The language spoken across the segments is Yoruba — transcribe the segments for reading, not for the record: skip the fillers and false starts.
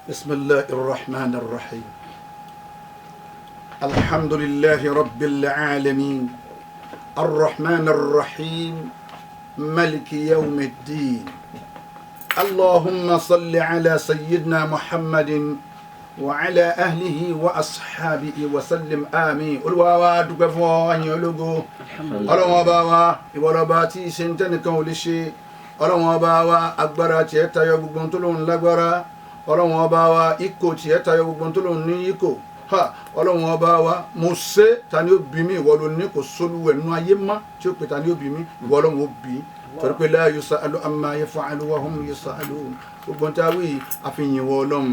بسم الله الرحمن الرحيم الحمد لله رب العالمين الرحمن الرحيم ملك يوم الدين اللهم صل على سيدنا محمد وعلى أهله وأصحابه وسلم آمين الواوا دغفو اني ológo Ọlọ́run Ọba wa ìwọ lọba tí ṣe nǹkan ò lè ṣe Ọlọ́run Ọba wa agbára tí ẹ tayọ gbogbo tó lóhun lágbára Ọlọ́run Ọba wa iko tí ẹ tayọ gbogbo tó lóhun ní iko ha Ọlọ́run Ọba wa mo ṣe tani ó bí mi ìwọ ló ní kò sólúwẹ̀ nínú ayé mọ́ tí ó pè tani ó bí mi ìwọ Ọlọ́run ó bí torí pé la yusalu amma yaf'alu wa hum yusalun gbogbo tá wí àfihàn ìwọ Ọlọ́run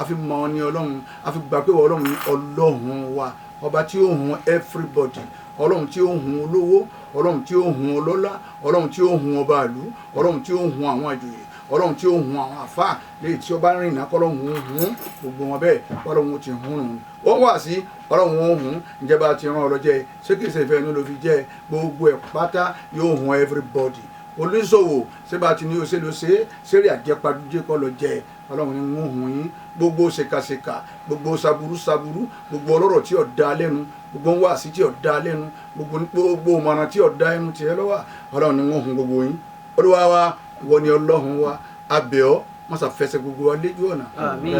àfi mọ̀ ní Ọlọ́run àfi gbà pé Ọlọ́run ní Ọlọ́run wa ọba tí ó hun everybody Ọlọ́run tí ó hun olówó Ọlọ́run tí ó hun ọlọ́lá Ọlọ́run tí ó hun ọba ìlú Ọlọ́run tí ó hun àwọn àjòyè Ọlọ́run tí ó hun àwọn àfáà léyìí tí ó bá rìn náà kọ́lọ́run ó hun gbogbo wọn bẹ́ẹ̀ Ọlọ́run ti hun nù ó wà sí Ọlọ́run ó hun ìjẹba ti rán ọlọ́jẹ́ ṣé kìí ṣe ìfẹ́ inú ló fi jẹ́ gbogbo ẹ̀ pátá yóò hun everybody olùsòwò síbà tí ní oṣèlú ṣe ṣeré àjẹpadújẹ kọ́ lọ jẹ Ọlọ́run ní ń hun yín gbogbo ṣèkàṣèkà gbogbo ṣàbúrú gbogbo ọlọ́rọ̀ tí ò dá lẹ́nu gbogbo ń wá sí tí ò dá lẹ́nu gbogbo ọmọràn tí ò dá ẹnu tiẹ̀ lọ́wọ́ Ọlọ́run ní ń hun gbogbo yín Olúwa wa ìwọ ni Ọlọ́run wa abẹ́ ọ́ masa fẹsẹ̀ gbogbo wa léjú ọ̀nà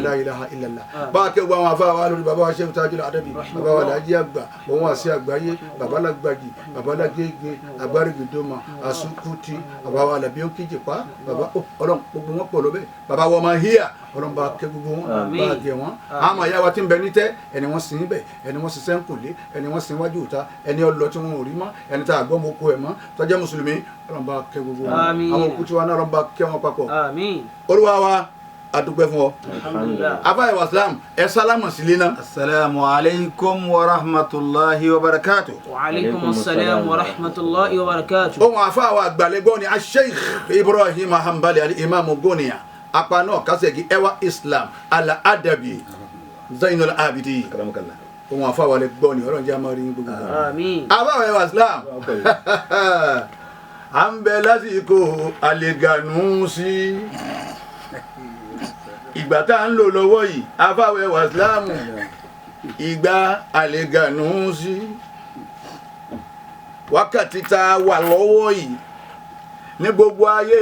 la ilaha illallah bá a kẹ́ gbogbo àwọn afá wa lórí bàbá wa Sheikh Tajul Adabi bàbá wa Alhaji àgbà òun wà sí àgbáyé bàbá lágbàjì bàbá lágége àgbárígidoma àsùkùtì bàbá wa Àlàbí Òkìjìpá bàbá Ọlọ́run gbogbo wọn pọ̀ lọ́bẹ̀ bàbá wa máa híyà Ọlọ́run bá kẹ́ gbogbo wọn bá a gẹ̀ wọn àmọ́ ìyá wa ti ń bẹ nítẹ́ ẹni wọ́n sin bẹ̀ ẹni wọ́n sin sẹ́ńkùlé ẹni wọ́n sin wájú ìta ẹni ọlọ tí wọn ò rí mọ́ ẹni tá a gbọ́ mọ́ kó ẹ̀ mọ́ tó jẹ́ mùsùlùmí Ọlọ́run bá kẹ́ gbogbo wọn àwọn òkú tí wọn náà Ọlọ́run bá kẹ́ wọn papọ̀ Olúwa wa adúpẹ́ fún ọ afáyẹ wa islam ẹ sálámù sílé náà. asalaamu alaykum wa rahmatulahi wa barakatu. wa alaykum asalaam wa rahmatulahi wa barakatu. ohun afáwọ àgbàlẹ́gbọ́ ni Sheikh Ibrahim Hanbali al-Imam Goniya apá náà kásẹ̀gì ẹwà islam al-adabi Zainul Abidin ohun afáwọ àlẹ́gbọ́ ni ọlọ́run jẹ́ àmọ́ rí gbogbo. àmín. afáwọ ẹwà islam à ń bẹ lásìkò àlẹ́gànú sí ìgbà tá à ń lò lọ́wọ́ yìí afáwẹ́ wàsílámù ìgbà àlẹ́gànú sí wákàtí tá a wà lọ́wọ́ yìí ní gbogbo ayé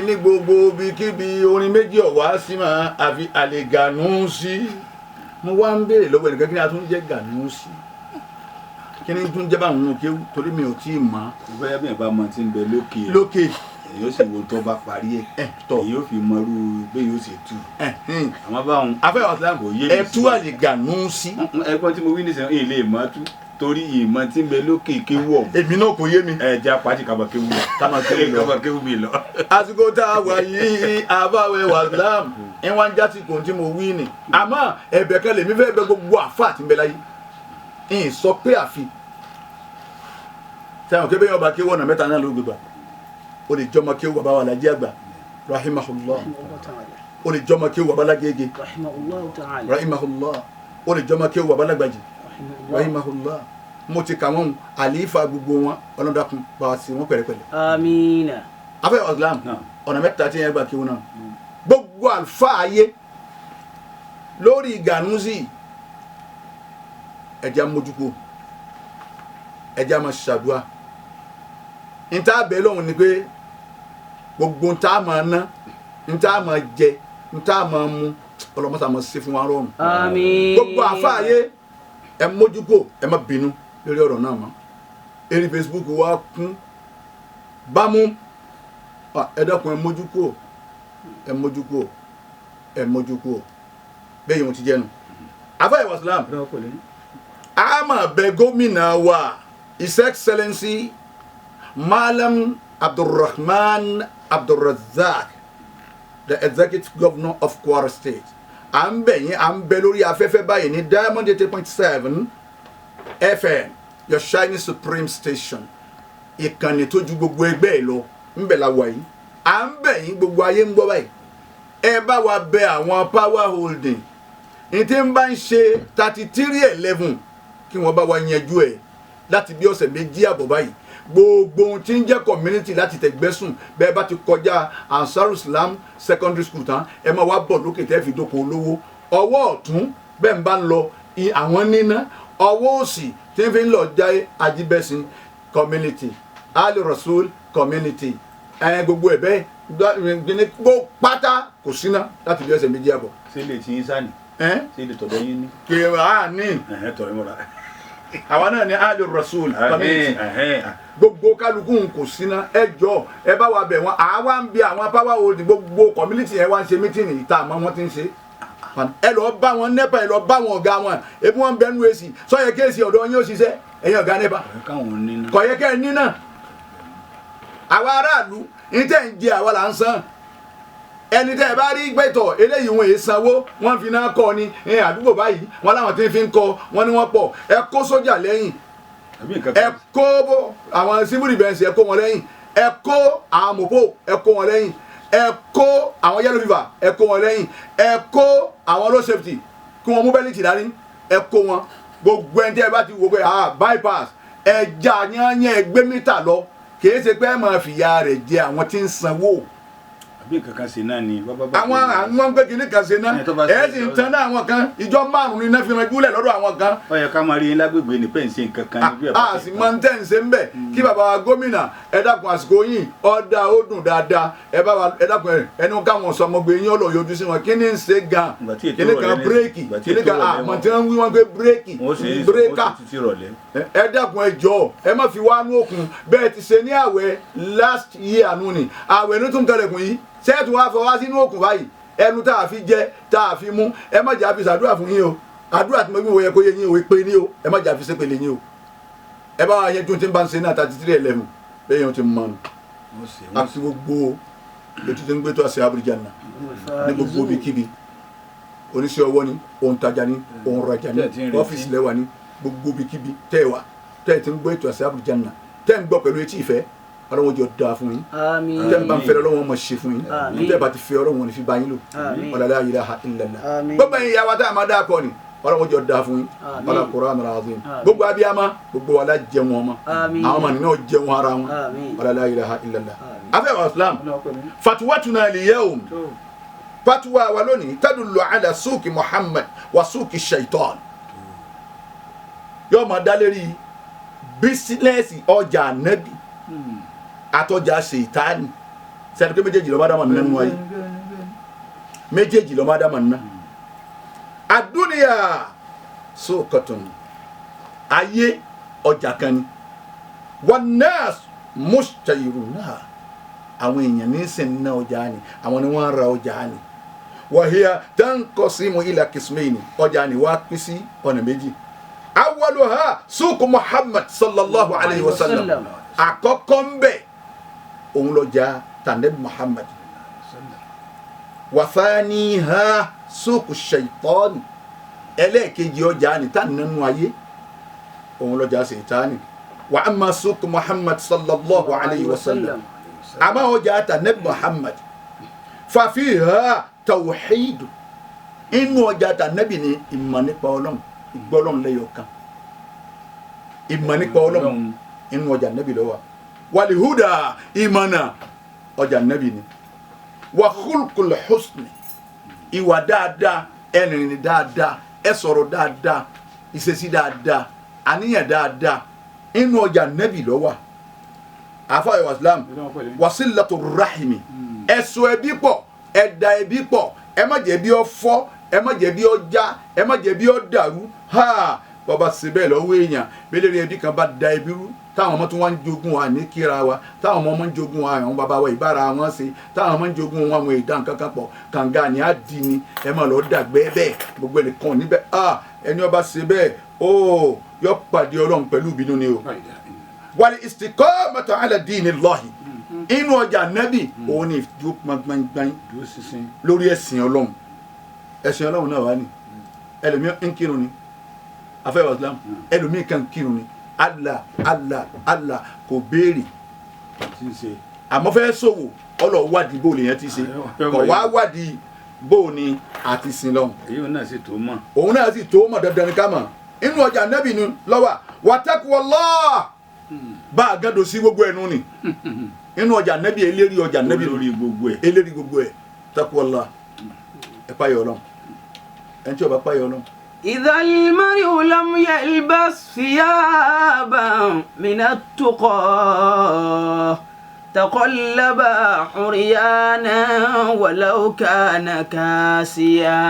ní gbogbo ibikíbi orin méjì ọ̀wá sí máa àfi àlẹ́gànú sí mo wá ń béèrè lọ́wọ́ ẹnìkan kí ni a tún jẹ́ gànú sí kí ni tún jẹ́ báwọn ohun kéwù torí mi ò tí ì mọ̀. bóyá bí ẹ bá mọ tí ń bẹ lókè èyí ó sì wo tó bá parí ẹ èyí ó fi mọrú bẹ́ẹ̀ yóò sì tú àmọ́ báwọn afẹ́wà islam kò yé mi ẹ tú àlẹ́gànú sí. ẹgbọ́n tí mo wí nísìnyí èyí lè mọ́ tú torí ìmọ̀ tí ń bẹ lókè kéwọ̀ èmi náà kò yé mi. ẹ jẹ́ apájì kaba kéwù lọ kama kéwù mi lọ. àsìkò tá a wà yìí afáwẹ́ wàsílám ẹ wá ń jásí kò tí mo wí ni àmọ́ ẹ̀bẹ̀ kan lèmi fẹ́ bẹ̀ gbogbo àfa àti mbẹ láyé ń sọ pé àfi sẹ́wọ̀n kébé yọba kéwọ́ ọ̀nà mẹ́ta náà ló gbégbá o lè jọmọ kéwọ́ bàbá wa Alhaji àgbà rahimahullah o lè jọmọ kéwọ́ bàbá lágége rahimahullah o lè jọmọ kéwọ́ bàbá lágbàjì rahimahullah mo ti kà wọ́n àlífà gbogbo wọn ọlọ́dàkùn bá a sí wọn pẹ̀lẹ́pẹ̀lẹ́. amiina. afẹ́ islam ọ̀nà mẹ́ta tí yẹn gbà kéwọ́ náà gbogbo àlùfáà ayé lórí Gànúsì ẹja mójúkó ẹja máa ṣàdúrà nta bẹ́ẹ̀ lọ́hùn ni pé gbogbo nta máa ná nta máa jẹ nta máa mu ọlọ́mọ́sá máa ṣe fún wa rọrùn. àmín. gbogbo àfáàyè ẹ mójúkó ẹ má bínú lórí ọ̀rọ̀ náà mọ́ eré Facebook wa kún bámú ẹ dákun ẹ mójúkó ẹ mójúkó ẹ mójúkó bẹ́ẹ̀ yìí wọ́n ti jẹ́nu. afáàyè wa islam a máa bẹ gómìnà wa His Excellency Malam Abdulrahman Abdulrazak, the Executive Governor of Kwara State. À ń bẹ lórí afẹ́fẹ́ báyìí ní Diamond 88.7 FM, your shining supreme station. Ìkànnì tó ju gbogbo ẹgbẹ́ ẹ lọ ń bẹ la wà yìí. À ń bẹ̀ yín gbogbo ayé ń gbọ́ báyìí. Ẹ bá wa bẹ àwọn power holding. Ní tí ń bá ń ṣe 3311 kí wọ́n bá wa yanjú ẹ̀ láti bí ọ̀sẹ̀ méjì àbọ̀ báyìí. gbogbo ohun tí ń jẹ́ community láti Tẹ̀gbẹ́sùn bẹ́ẹ̀ bá ti kọjá Ansarul Islam secondary school tán ẹ máa wá bọ̀ lókè tẹ́ fi dóko olówó ọwọ́ ọ̀tún bẹ́ẹ̀ ń bá ń lọ àwọn níná ọwọ́ òsì tí ń fi ń lọ jẹ́ Ajibẹ́sìn community Ali Rasul community gbogbo ẹ̀ bẹ́ẹ̀ gbogbo pátá kò síná láti bí ọ̀sẹ̀ méjì àbọ̀. ṣé lè ti yín sáni ṣé lè tọ̀dọ̀ yín ní. kì í wá ní tọ̀dọ̀ mọ́ra. àwa náà ní Ali Rasul community gbogbo kálukú kò síná ẹ jọ ẹ bá wa bẹ̀ wọ́n àwa ń bi àwọn power holding gbogbo community yẹn wá ń ṣe mítìnì ìta àmọ́ wọ́n ti ń ṣe ẹ lọ bá wọn nẹ́pà ẹ lọ bá wọn ọ̀gá wọn ebi wọn bẹ nú èsì sọyẹ kéèsì ọ̀dọ̀ yín ó ṣiṣẹ́ ẹ̀yin ọ̀gá nẹ́pà kọ̀yẹ́ kẹ́ ẹ ní náà àwa aráàlú ní tẹ́ ń jẹ àwa là ń san ẹni tẹ́ ẹ bá rí gbẹ́tọ̀ eléyìí wọn èé sanwó wọ́n fi náà kọ́ ni àdúgbò báyìí wọ́n láwọn tí ń fi ń kọ́ wọ́n ní wọ́n pọ̀ ẹ kó sójà lẹ́yìn ẹ kó àwọn civil defence ẹ kó wọn lẹ́yìn ẹ kó àwọn mọ̀pó ẹ kó wọn lẹ́yìn ẹ kó àwọn yellow fever ẹ kó wọn lẹ́yìn ẹ kó àwọn road safety kí wọ́n mú bẹ́líìtì dání ẹ kó wọn gbogbo ẹni tẹ́ ẹ bá ti wò pé bypass ẹ já yányán ẹ gbé mítà lọ kìí ṣe pé ẹ máa fìyà rẹ̀ jẹ àwọn tí ń sanwó. àbí kankan ṣe náà ni. àwọn gbé kìíní kan ṣe náà ẹ sì ń tan náà àwọn kan ìjọ márùn-ún ní iná fi ràn júlẹ̀ lọ́dọ̀ àwọn kan. ó yẹ ká máa rí yín lágbègbè ní pẹ́ǹsì nǹkan kan níbí ẹ̀ bá a sì máa ń tẹ̀ ń ṣe ń bẹ̀ kí bàbá wa gómìnà ẹ dákun àsìkò yìí ọ̀dà ó dùn dáadáa ẹ dákun ẹni káwọn sọmọgbé yín ọlọ́ yọjú sí wọn kí ni ń ṣe gan kíní kan bírèkì kíní kan àmọ́ tí wọ́n wí wọn pé bírèkì bírèkà ẹ dákun ẹ jọ̀ọ́ ẹ má fi wá nú òkun bẹ́ẹ̀ ti ṣe ní àwẹ̀ last year nù ni àwẹ̀ ní tún kẹlẹ̀kùn yìí sẹ́ẹ̀tù wa fọwọ́ sínú òkun báyìí ẹnu tá a fi jẹ tá a fi mú ẹ má jà fi ṣàdúrà fún yín o àdúrà tí mo gbé wọ yẹ kó yẹ yín o pé ní o ẹ má jà fi ṣépele yín o ẹ bá wa yẹn tún ti ń bá ń ṣe náà 3311 bẹ́ẹ̀ yẹn ti mọ nù àti gbogbo ètò tí ń gbé tó àṣẹ Àbújánà ní gbogbo ibikíbi oníṣẹ́ ọwọ́ ni òun tajà ni òun rajà ni ọ́fíìsì lẹ́wà ni gbogbo ibikíbi tẹ́ wà tẹ́ ti ń gbé tó àṣẹ Àbújánà tẹ́ ń gbọ́ pẹ̀lú etí ìfẹ́ ọlọ́wọ́ jọ da fún yín tẹ́ ń bá ń fẹ́ ọlọ́wọ́ mọ̀ ṣe fún yín tẹ́ bá ti fẹ́ ọlọ́wọ́ ní fi bá yín lò wala la ilaha illallah gbogbo ẹ̀yin ìyá wa tá a máa dá akọ ni ọlọ́wọ́ jọ da fún yín ọlọ́ Qur'anul azim gbogbo abiyama gbogbo wa la jẹun ọmọ àwọn ọmọ nínú jẹun ara wọn wala la ilaha illallah afẹ́ wa islam fatuwatuna al-yawm fatuwa wa lónìí tadullu ala suuki Muhammad wa suuki shaitan yóò máa dá lérí bísínẹ́sì ọjà nẹ́bì àtọjà ṣètánì sẹ́ni pé méjèèjì lọ́mọdé àmọ̀ nínú ayé méjèèjì lọ́mọdé àmọ̀ nínú àdúnyà sókòtún ayé ọjà kan ni wan nas mushtayiruna àwọn èèyàn ní sìn ná ọjà ni àwọn ni wọ́n ra ọjà ni wa hiya tanqasimu ila qismayni ọjà ni wàá pín sí ọ̀nà méjì awwaluha suuku Muhammad sallallahu alayhi wa sallam àkọ́kọ́ ń bẹ òun lọ́jà tànẹ́bí Muhammad wàfáàníhà suuku ṣaitọ́ọ̀nì ẹlẹ́ẹ̀kejì ọjà ni tá nínú ayé òun lọ́jà ṣaitani wa amma suuku Muhammad sallallahu alayhi wa sallam àmọ́ ọjà tànẹ́bí Muhammad fàfihà tawhidu inú ọjà tànẹ́bí ni ìmọ̀ nípa Ọlọ́run ìgbọ́lọ́run lẹ́yọ̀kan ìmọ̀ nípa Ọlọ́run inú ọjà nẹ́bì lọ́wọ́ wàlíhúdà ìmọ̀nà ọjà nẹ́bì ni wà khulqul husni ìwà dáadáa ẹnìrìn dáadáa ẹ sọ̀rọ̀ dáadáa ìṣesí dáadáa àníyàn dáadáa inú ọjà nẹ́bì lọ́wọ́ àfọwọ́ islam wasilatu rahimi ẹ̀sọ́ ẹbí pọ̀ ẹ̀dà ẹbí pọ̀ ẹ má jẹ́ bí ó fọ́ ẹ má jẹ́ bí ó já ẹ má jẹ́ bí ó dàrú bàbá síbẹ̀ lọ́wọ́ èèyàn bẹ́lẹ̀ rẹ̀ ẹbí kan bá da ẹbí rú táwọn ọmọ tó wá ń jogún wa ní kíra wa táwọn ọmọ ń jogún wa àwọn bàbá wa ìbára wọn ṣe táwọn ọmọ ń jogún wọn àwọn ìdá nǹkan kan pọ̀ kànga ni á di ni ẹ máa lọ dàgbẹ́ bẹ́ẹ̀ gbogbo ẹnìkan níbẹ̀ ẹni ọba ṣe bẹ́ẹ̀ yọ pàdé Ọlọ́run pẹ̀lú ìbínú ni o. wal istiqamatu ala dinillahi inú ọjà nẹ́bì òun ni ìdúró gbangban lórí ẹ̀sìn Ọlọ́run ẹ̀sìn Ọlọ́run náà wà ní ẹlòmíràn ń kírun ni afẹ́wọ̀ islam ẹlòmíì kan kírun ni Allah kò béèrè àmọ́ fẹ́ sòwò ọlọ́ wádìí bó lè yẹn ti ṣe kọ̀ wá wádìí bó ni àti sin lọ́hùn. òun náà sì tó mọ̀ dandan ní ká mọ̀ inú ọjà nẹ́bì ni lọ́wọ́ wattaqwallah bá a gádò sí gbogbo ẹnu ni inú ọjà nẹ́bí eléri ọjà nẹ́bí lórí gbogbo ẹ̀ eléri gbogbo ẹ̀ takuwala ẹ páyọ̀ Ọlọ́run ẹni tí ó bá páyọ̀ Ọlọ́run. إذا المرء لم يلبس ثيابا من التقى تقلب عريانا ولو كان كاسيا.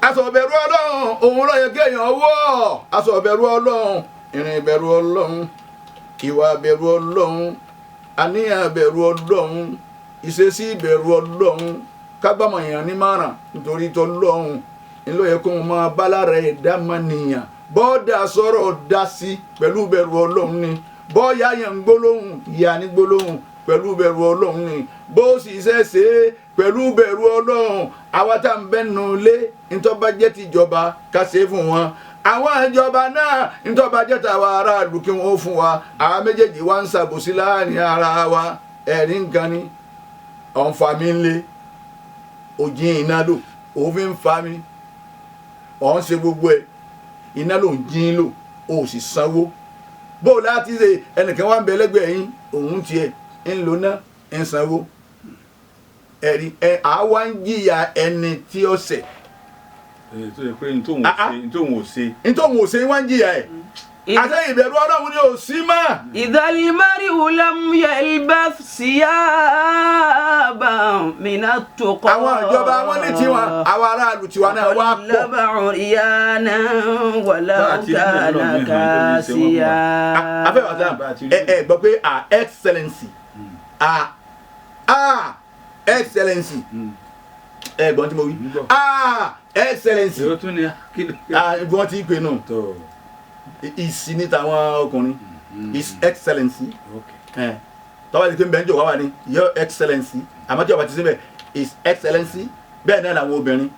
aṣọ ìbẹ̀rù Ọlọ́run òun ló yẹ kéèyàn wọ̀ aṣọ ìbẹ̀rù Ọlọ́run ìrìn ìbẹ̀rù Ọlọ́run ìwà ìbẹ̀rù Ọlọ́run àníyàn ìbẹ̀rù Ọlọ́run ìṣesí ìbẹ̀rù Ọlọ́run kábàámọ̀ èèyàn ní márùn nítorí tó lọ́hùn ńlọ yẹ kó wọn máa bá lára ẹ̀dá mọ́nìyàn bọ́ọ̀dà sọ̀rọ̀ dá sí pẹ̀lú ìbẹ̀rù Ọlọ́run ni bọ́ọ̀yà yẹn ń gbólóhùn ìyá ní gbólóhùn pẹ̀lú ìbẹ̀rù Ọlọ́run ni bó sì ṣẹ̀ṣẹ̀ pẹ̀lú ìbẹ̀rù Ọlọ́run àwa tá à ń bẹ́nu lé ntọ́ba jẹ́ tìjọba ká ṣe é fún wọn àwọn ìjọba náà ntọ́ba jẹ́ tàwa aráàlú kí wọ́n fún wa àwọn méjèèjì wá ń ṣàbòsí láàrin ara wa ẹ̀rí nǹkan ni ọ̀nfàmí ńlẹ̀ òjì iná lò òfin ń fa mi ọ̀hún ṣe gbogbo ẹ̀ iná ló ń jín lò ó sì sanwó bó o láti ṣe ẹnìkan wá ń bẹ lẹ́gbẹ̀ẹ́ yín òun tiẹ̀ ń lò ná ń sanwó ẹ̀rí àwa ń jìyà ẹni tí ó ṣẹ̀. tó yẹ pé ntòun ò ṣe wá ń jìyà ẹ̀ àti ìbẹ̀rù Ọlọ́run ni ò sí mọ́. إذا المرء لم يلبس ثيابا من التقى àwọn ìjọba wọn ní tiwọn àwọn aráàlú tiwọn náà wá pọ̀. تقلب عريانا ولو كان كاسيا. afẹ́wàsá ẹ gbọ́ pé excellency excellency ẹ gbọ́n tí mo wí excellency wọ́n ti pè nù ìsì ní tàwọn ọkùnrin his excellency tọ́wọ́ ti pé bẹ́ẹ̀ ń jọ wá wà ní your excellency àmọ́ tí ọba ti sí bẹ́ẹ̀ his excellency bẹ́ẹ̀ náà làwọn obìnrin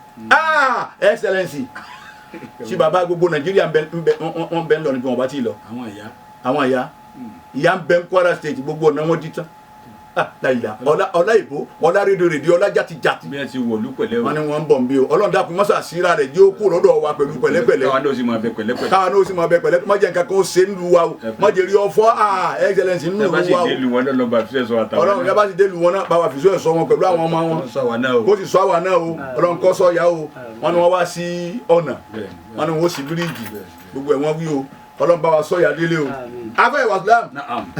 excellency tí bàbá gbogbo Nàìjíríà wọ́n bẹ́ẹ̀ ń lọ níbi wọn bá ti lọ àwọn ìyá ń bẹ ń Kwara state gbogbo ọ̀nà wọn dí tán ọlá ìbò ọlá rédíò ọlá játijàti bí ẹ ti wọ̀lú pẹ̀lẹ́ o wọn ni wọn ń bọ̀ nbí o Ọlọ́run dákun mọ́sá síra rẹ̀ jẹ́ ó kú lọ́dọ̀ wa pẹ̀lú pẹ̀lẹ́pẹ̀lẹ́ káwọn náà sì máa bẹ pẹ̀lẹ́pẹ̀lẹ́ má jẹ́ nǹkan kan ó ṣe ń lu wa o má jẹ́ rí ọfọ́ excellence ń lu wa o Ọlọ́run yaba ti dé lu wọn náà bá wa fìṣọ́ ẹ̀ sọ wọn pẹ̀lú àwọn ọmọ wọn kó sì sọ àwa náà o Ọlọ́run kọ́ sọ ya o wọn ni wọn wá sí ọ̀nà wọn ni wọn sì bíríìjì gbogbo ẹ̀ wọ́n wí o Ọlọ́run bá wa sọ ya délé o afẹ́ ìwà Islam.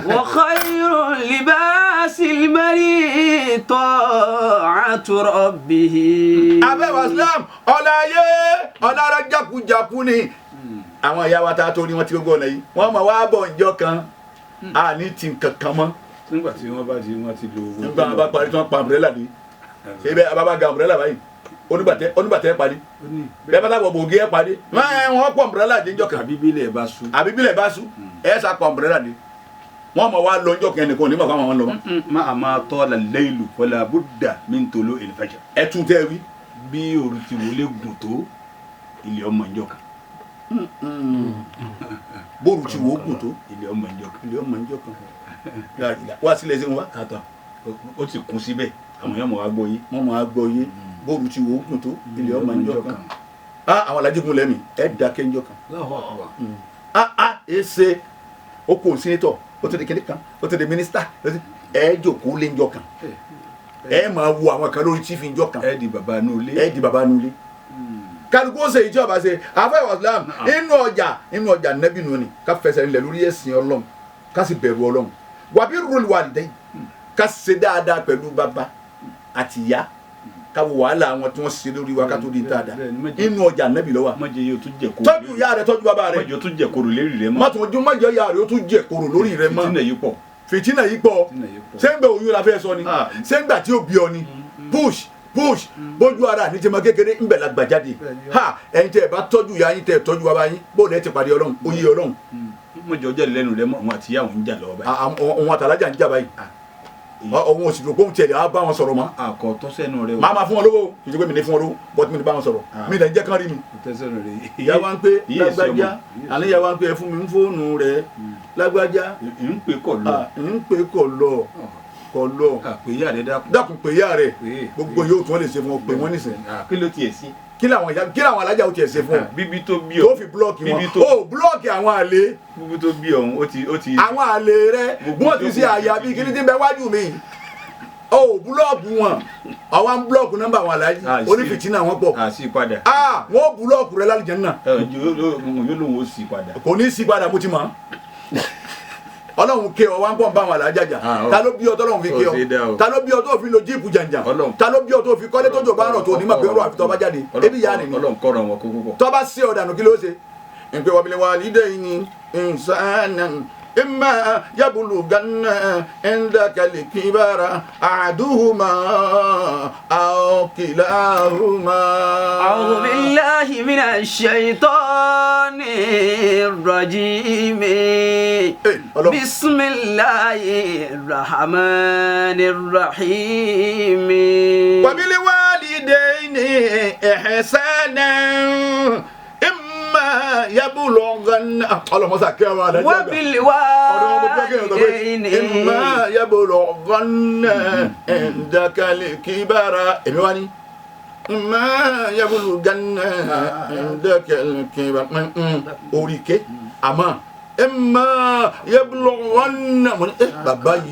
wa khayru libasil mar'i ta'atu rabbih. afẹ́ ìwà Islam ọ̀la ayé ọ̀la ara jákujáku ni àwọn ìyá wa ta tó ní wọn ti gbogbo ọ̀nà yìí wọ́n máa wá bọ̀ ǹjọ́ kan a ní ti kankan mọ́. nígbà tí wọ́n ti lo owó. nígbà wọn bá parí tí wọ́n pa umbrella dé ṣé bẹ́ẹ̀ ababa ga umbrella báyìí onígbàtẹ́ pàdé bẹ́ẹ̀ bá lábọ̀ bògì ẹ̀ pàdé wọ́n pọ̀ umbrella dé ńjọ́ kan àbíbílẹ̀ bá sú ẹ̀ sá pọ̀ umbrella dé wọ́n mọ̀ wá lọ ńjọ́ kan ẹnìkan onígbà fáwọn lọ. má a máa tọ́ la laylu wala budda min tulu al-fajr. ẹ tún tẹ́ wí. bí òru ti wọlé gùn tó ilé ọmọ ńjọ́ kan. bóòrù ti wò ó gùn tó ilé ọmọ ńjọ́ kan. wá sílẹ̀ sí wọn. ó ti kún síbẹ̀ àwọn yẹn mọ̀ wá gbọ́ yé. wọ́n mọ̀ wá gbọ́ yé bóòrù ti wò ó gùn tó ilé ọmọ ńjọ́ kan. àwọn alájígun lẹ́mí ẹ̀ dákẹ́ ńjọ́ kan. ẹsẹ̀ ó kò sínétọ̀ ó tó di kíní kan ó tó di mínísítà ẹ̀ jòkó lé ńjọ́ kan ẹ̀ máa wo àwọn kan lórí tífì ńjọ́ kan. ẹ̀ di bàbá nulẹ̀. kálukú ṣe ìjọ ọba ṣe afẹ́ Islam inú ọjà nẹ́bí nù ni ká fẹsẹ̀ nílẹ̀ lórí ẹ̀sìn Ọlọ́run ká sì bẹ̀rù Ọlọ́run wàbí rúlù wà lẹ́yìn ká ṣe dáadáa pẹ̀lú bàbá àti ìyá ká wo wàhálà àwọn tí wọ́n ṣe lórí wa ká tó di dáadáa inú ọjà nẹ́bí lọ́wọ́ tọ́jú ìyá rẹ tọ́jú bàbá rẹ mọ̀jọ tún jẹ koro lérí rẹ mọ́. mọ̀jọ ìyá rẹ ó tún jẹ koro lórí rẹ mọ́ fìtínà yìí pọ̀ ṣé ń bẹ òyìn la fẹ́ sọ ni ṣé ń gbà tí ó bí ọ ni push bójú ara ní tẹmọ kékeré ń bẹ la gbàjáde ẹ̀yin tẹ ẹ bá tọ́jú ya yín tẹ ẹ tọ́jú bàbá yín bóun ẹ ti pàdé Ọlọ́run oyè Ọlọ́run. mọ̀jọ jẹ́ lẹ́nu rẹ mọ́ òun àti ìyá òun ń jà lọ́wọ́ báyìí. òun àtàlájà ń jà báyìí òun ò sì dùn pé òun tiẹ̀ á bá wọn sọ̀rọ̀ mọ́. àkọ́tọ́ sẹ́nu rẹ o. máa fún wọn lówó kì í ṣe pé mi ní fún wọn lówó bọ́tí mi ní bá wọn sọ̀rọ̀ mi lè jẹ́ kán rí mi. ìyá wa ń pé lágbájá àní ìyá wa ń pé ẹ fún mi ń fóònù rẹ lágbájá ń pè kọ̀ lọ. kọ lọ pé ìyá rẹ dákun pé ìyá rẹ Pé. gbogbo yóò tún wọn lè ṣe fún ọ pé wọn nìsín kí ló tiẹ̀ sí. kí làwọn alájà ó tiẹ̀ ṣe fún ọ bíbí tó bí tó ọ fi búlọ́ọ̀kì wọn bíbí tó ó búlọ́ọ̀kì àwọn àlè bíbí tó bí ọ̀hún ó ti àwọn àlè rẹ wọn ti ṣe àyà bíi kíní tí ń bẹ wájú mi ó búlọ́ọ̀kì wọn àwọn ń búlọ́ọ̀kì nọ́mbà àwọn alájì onífìtínà wọn pọ̀ àṣì padà. wọn ó búlọ́ọ̀kì rẹ lálùjẹ́ náà yóò lóun ó sì padà. kò ní í sí padà mo ti mọ̀ ọlọ́run ké ọ wá ń pọ̀ ń bá àwọn alájàjà ta ló bí ọ tọ́lọ́run fi ké ọ ta ló bí ọ tó fi lo jíìpù jàǹjà ta ló bí ọ tó fi kọ́lé tó jò bá rọ̀ tó ní mọ̀ pé ọ̀rọ̀ àfi tọ́ bá jáde ebi yá nìyí Ọlọ́run kọ́ra wọn kó púpọ̀. tọ́ bá sí ọ̀dànù kí ló ṣe nǹkan wàbílẹ̀ wà lídẹ̀ yìí ní ìsànà إما يبلغن عندك الكبر أحدهما أو كلاهما. أعوذ بالله من الشيطان الرجيم. بسم الله الرحمن الرحيم. وبالوالدين إحسانا يبلغن وبالوالدين إما يبلغن عندك الكبر إما يبلغن عندك الكبر أوريك أما إما يبلغن بابا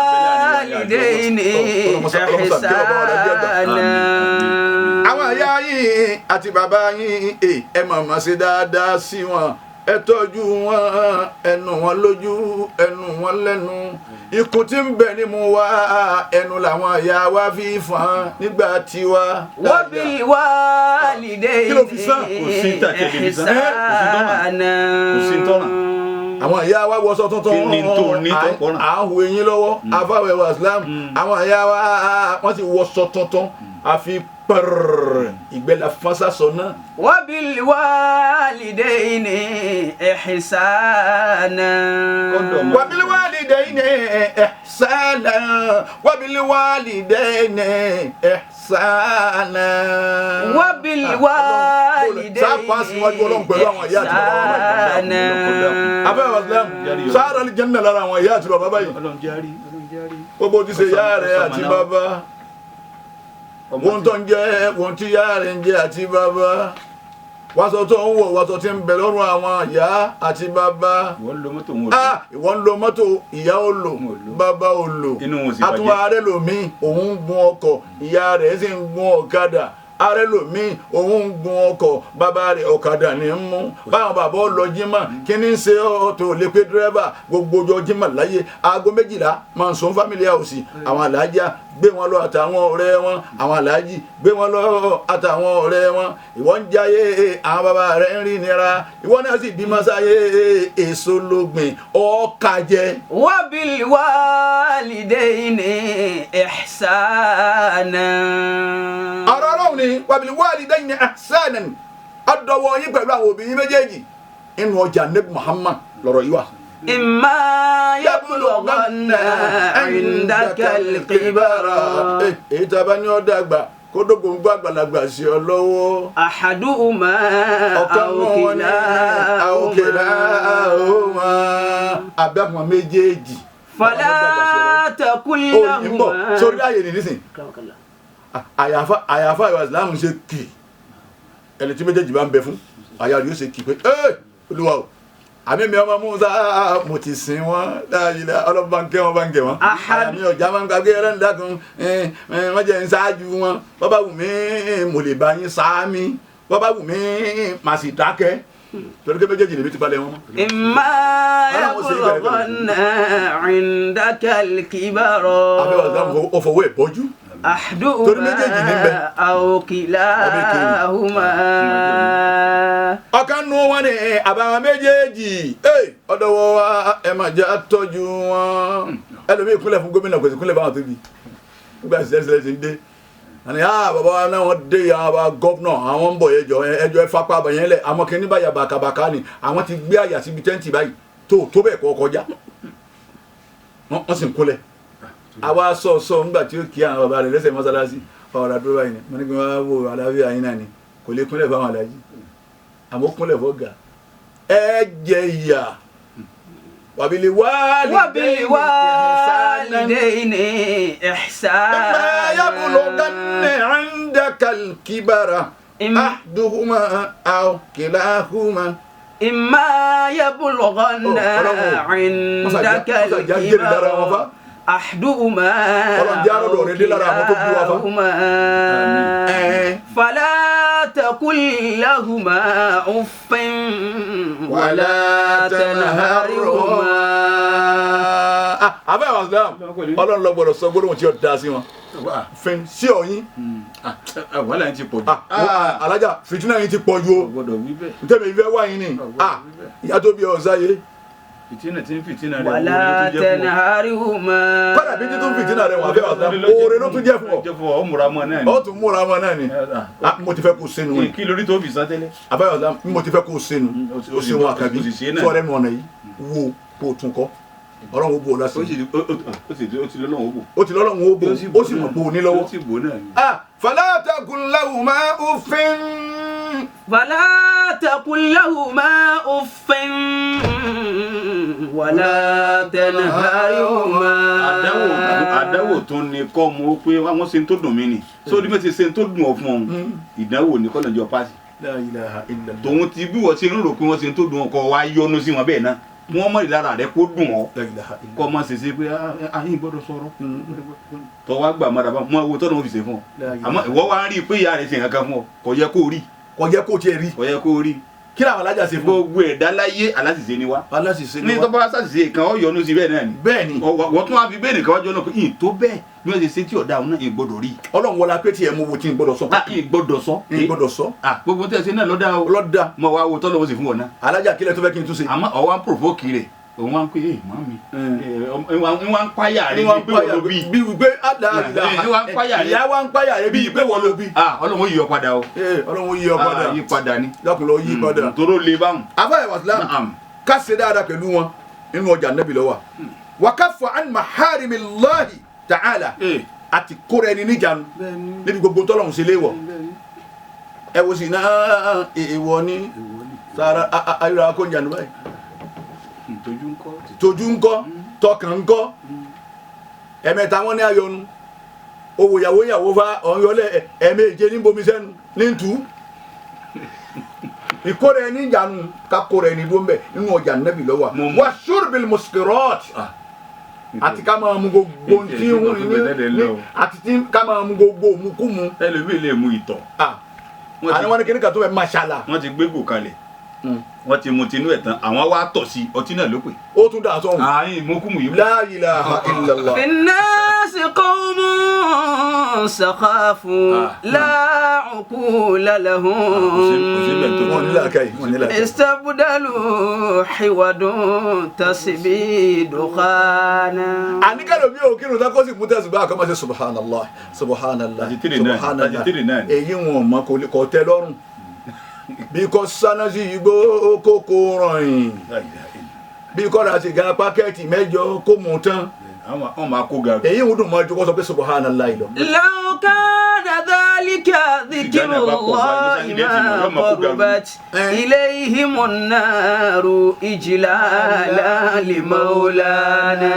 وبالوالدين إحسانا. àwọn ìyá yín àti bàbá yín ẹ máa máa ṣe dáadáa sí wọn ẹ tọ́jú wọn ẹnu wọn lójú ẹnu wọn lẹ́nu ikùn tí ń bẹ ní mu wá ẹnu làwọn ìyá wa fi fọn nígbà tiwa. وبالوالدين إحسانا. àwọn ìyá wa wọṣọ tuntun àhùn eyín lọ́wọ́ afáwẹ̀ wa Islam àwọn ìyá wa wọ́n ti wọṣọ tuntun àfi ìgbẹ́la fọ́nsá sọ náà. وبالوالدين إحسانا. وبالوالدين إحسانا. وبالوالدين إحسانا. وبالوالدين إحسانا. afẹ́wà Islam sáárà lè jẹ́ nílẹ̀ lára àwọn ìyá àti bàbá báyìí. gbogbo ti ṣe ìyá rẹ̀ àti bàbá wọ́n tó ń jẹ́ wọ́n tí yá rẹ̀ ń jẹ́ àti bàbá wàṣọ tó ń wọ̀ wàṣọ tí ń bẹ lọ́rùn àwọn ìyá àti bàbá. ìwọ ń lo mọ́tò ìyá ò lò bàbá ò lò àtúwọ̀ ààrẹ lòmí òun ń gun ọkọ̀ ìyá rẹ̀ sì ń gun ọ̀kadà ààrẹ lòmí òun ń gun ọkọ̀ bàbá rẹ̀ ọ̀kadà ní í mú báwọn bàbá lọ jímọ̀ kí ni ń ṣe ọ̀tọ̀ lè pé dírẹ́bà gbogbo ọjọ́ jímọ̀ láyé aago 12 máa ń sún family house àwọn alájà gbé wọn lọ àtàwọn ọ̀rẹ́ wọn àwọn aláàjì gbé wọn lọ àtàwọn ọ̀rẹ́ wọn ìwọ ń jayé àwọn bàbá rẹ̀ ń rí nira ìwọ náà sì bímọ sáyé èso lógbìn ọkà jẹ. وبالوالدين إحسانا. ọ̀rọ̀ ọlọ́run ni وبالوالدين إحسانا ọ̀dọ̀wọ̀ yín pẹ̀lú àwọn òbí yín méjèèjì inú ọjà Nabi Muhammad lọ́rọ̀ yìí wà. إما يبلغن عندك الكبر. èyí tá a bá ní ó dàgbà kó dógóńgó àgbàlagbà sí ọ lọ́wọ́. أحدهما أو كلاهما àbí àwọn méjèèjì. فلا تقل لهما. sórí ààyè nìyí sìn àyàfà ìwà ìsìlámù ṣe kì ẹni tí méjèèjì bá ń bẹ fún àyà rẹ̀ yóò ṣe kì pé olúwa o àmì mi ọmọ Musa mo ti sin wọn láàyè ọlọ́ba ń kẹ́ wọn bá ń kẹ́ wọn àmì ọ̀já máa ń gbàgbé ẹlẹ́ni dákun wọ́n jẹ́ ń ṣáájú wọn bọ́bá wù mí mo lè bá yín sáámi bọ́bá wù mí màá sì dákẹ́ torí pé méjèèjì lèmi ti balẹ̀ wọn. إما يبلغن عندك الكبر. àbẹ̀wò ìsìlámù ó fọwọ́ ẹ̀ bọ́jú. أحدهما أو كلاهما. ọ̀kan nu wọn ni àbáwọn méjèèjì ọ̀dọ̀wọ́ wa ẹ máa jẹ́ àtọ́jú wọn ẹlòmíì kúnlẹ̀ fún gómìnà kò sí kúnlẹ̀ báwọn tóbi nígbà ìṣẹ̀lẹ̀ ti ń dé àní bàbá wa náà wọ́n dé àwọn gọ́fúnà àwọn ń bọ̀ ẹjọ́ ẹ fapá àbàyẹn lẹ̀ àwọn kìíní báyà bàkàbàkà ni àwọn ti gbé àyà síbi tẹ́ǹtì báyìí tó bẹ́ẹ̀ kọ́ kọjá wọ́n sì ń kúnlẹ̀ àwa sọ nígbà tí ó kí àwọn bàbá rẹ̀ lẹ́sẹ̀ mọ́sálásí ọ̀rọ̀ àdúrà báyìí ni mo ní kí wọ́n wo àlàáfíà yín náà ni kò lè kúnlẹ̀ fáwọn aláàjì àmọ́ kúnlẹ̀ fọ́gà ẹ jẹ ìyà وبالوالدين إحسانا إما يبلغن عندك الكبر أحدهما أو كلاهما إما يبلغن عندك الكبر أحدهما أو كلاهما فلا تقل لهما أف ولا تنهرهما. àbẹ́ àwọn islam ọlọ́run lọ gbọ́dọ̀ sọ gbọ́dọ̀ tí ó da sí wọn fẹ́ sí ọyìn. wàhálà yín ti pọ̀ jù. alájà fìtínà yín ti pọ̀ jù o ntẹ́mi ìfẹ́ wá yín ni ìyá tó bí ọ̀sá yé. fìtínà tí ń fìtínà rẹ̀ wàlá tanharihuma. kọ́dà bí títún fìtínà rẹ̀ wà fẹ́ ọ̀sá oore ló tún jẹ́ fún ọ. ọ múra mọ́ náà ni. ọ tún múra mọ́ náà ni mo ti fẹ́ kó sínú ni. kí lórí tó fi sá tẹ́lẹ̀. àbẹ́ ọ̀sá mo ti fẹ́ kó sínú o ṣe wọn àkàbí sọ̀rọ̀ ẹnu ọ̀nà yìí wo kó tún kọ́ ọlọ́run ó bò lásì. ó ti lọ́lọ́run ó bò. ó ti lọ́lọ́run ó bò ó sì mọ̀ pé o ní lọ́wọ́. ó ti bò náà ni. fala taqul lahuma uffin. فلا تقل لهما أف ولا تنهرهما. àdánwò tó ní kọ́ mo pé wọ́n ṣe ń tó dùn mí ni sórí bí wọ́n ti ṣe ń tó dùn ọ fún ọ ìdánwò ní kọ́nà ìjọ pàṣẹ. La ilaha illallah. tòun ti bí wọ́n ṣe ń rò pé wọ́n ṣe ń tó dùn ọkọ̀ wa yọnu sí wọn bẹ́ẹ̀ náà wọ́n mọ̀ ìlara rẹ̀ kó dùn ọ́ kọ́ máa ṣe ṣe pé ayé gbọ́dọ̀ sọ̀rọ̀ tọ́ wá gbà mọ́ra bá mọ́ owó tọ́nà ó fi ṣe fún ọ àmọ́ ìwọ wá rí i pé ìyá rẹ̀ ṣe nǹkan kan fún ọ kò yẹ kó rí kò yẹ kó tiẹ̀ rí kò yẹ kó rí kí làwọn alájà ṣe fún gbogbo ẹ̀dá láyé aláṣìṣe ni wá aláṣìṣe ní tọ́ bá ṣàṣìṣe kan ọ yọnu sí bẹ́ẹ̀ náà ni bẹ́ẹ̀ ni wọ́n tún wá fi bẹ́ẹ̀ nìkan wájú náà pé ìyìn tó bẹ́ẹ̀ bí wọ́n ṣe ṣe tí ọ̀dà òun náà ìgbọ́dọ̀ rí ọlọ́run wọlá pé tiẹ̀ mo wo tí n gbọ́dọ̀ sọ ìgbọ́dọ̀ sọ ìgbọ́dọ̀ sọ gbogbo tẹ̀ ṣe náà lọ́dà o lọ́dà mọ̀ wá wo tọ́lọ́wọ́ sì fún wọn náà alájà kílẹ̀ tó fẹ́ kí n tún ṣe àmọ́ ọwọ́ ń provoke rẹ̀ òun wá ń pè é màmí wá ń páyà rẹ̀ bíi pé wọ́n ló bí bí wípé ìyá wa ń páyà rẹ̀ bíi pé wọ́n ló bí. ọlọ́run yí ọ padà o. ọlọ́run yí ọ padà yí padà ni. lọ́kùnrin yí padà. tóró le báwọn. afáyà wàsílám ká ṣe dáadáa pẹ̀lú wọn nínú ọjà nẹ́bí lọ́wọ́ wa kaffa an maharimillahi ta'ala àti kóra ẹni níjànú níbi gbogbo tọ́lọ́run ṣe léwọ̀ ẹ wo sì náà èèwọ̀ ní sára ayọ̀rọ̀ akóńjànú báyìí tójú ńkọ́ tọkàn ńkọ́ ẹ̀mẹ́ta wọn ní ayọnu owó yàwó fa ọ̀nyọ́lẹ̀ ẹ̀mẹ́je ní bomi sẹ́nu ní ntú ìkórè ẹni ìjànú ká kórè ẹni dó ń bẹ̀ nínú ọjà nẹ́bì lọ́wọ́ wa shurbil muskirat àti ká máa mu gbogbo tí ń hún ní àti ká máa mu gbogbo òmùkúmu. ẹlòmíì lè mu ìtọ̀. àní wọn ní kíní kan tó fẹ́ mashallah. wọ́n ti gbégbò kalẹ̀ wọ́n ti mu tinú ẹ̀ tán àwọn wá tọ̀ sí ọtí náà ló pè. ó tún dà sọ́hun. ààyè ìmọ̀kùmù yìí. La ilaha illallah. الناس قوم سخافوا لا عقول لهم استبدلوا حوض تسبيد خانا. àní kẹ́lò mi ò kírun tá kó sì mú tẹ̀sùn bá a kọ́ máa ṣe subhanallah subhanallah subhanallah èyí wọn mọ kò tẹ́ lọ́rùn bí kò sáná sí igbó kókó rọ̀yìn bí kò ra sìgá pákẹ́ẹ̀tì mẹ́jọ kó mú tán àwọn máa kó ga. èyí ń dùn mọ́ ju kó sọ pé subhanallah lọ. لو كان ذلك ذكر الله ما قربت إليهم النار إجلالا لمولانا.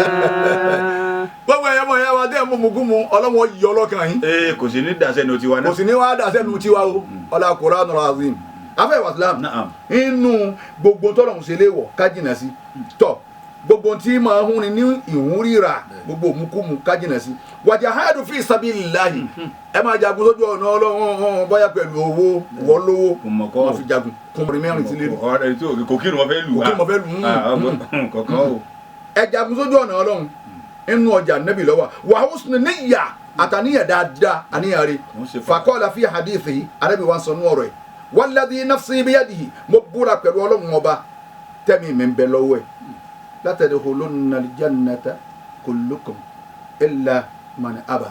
gbogbo ẹ̀yẹ́ mọ̀ ẹ̀yẹ́ wa dé mú mugumu ọlọ́wọ́ yọ ọlọ́kàn yín. kò sí ní dàsẹ́nu tiwa náà. kò sí ní wàá dàsẹ́nu tiwa o ọlá Qur'anul Azim afẹ́ wàsílám inú gbogbo tọ́lọ̀ ń ṣe léwọ̀ ká jìnà sí tọ́ gbogbo tí máa hún ni ní ìhún ríra gbogbo òmùkúmu ká jìnà sí wajahadu fi sabilillahi ẹ máa jagun sójú ọ̀nà ọlọ́run bóyá pẹ̀lú owó wọ́n lówó wọ́n fi jagun kùnrin mẹ́rin sí lérí kò kí ni wọ́n fẹ́ lù kọ̀ọ̀kan o. ẹ jagun sójú ọ̀nà ọlọ́run inú ọjà nẹ́bì lọ́wọ́ wa husni niyya àtàníyàn dáadáa àníyàn rẹ̀ faqala fi hadithi Ànábì wa sọ nú ọ̀rọ̀ ẹ̀ walladhi nafsi biyadihi mo búra pẹ̀lú ọlọ́run ọba tẹ́mi mi ń bẹ lọ́wọ́ ẹ̀ la tadkhulunna al-jannata kullukum illa man aba.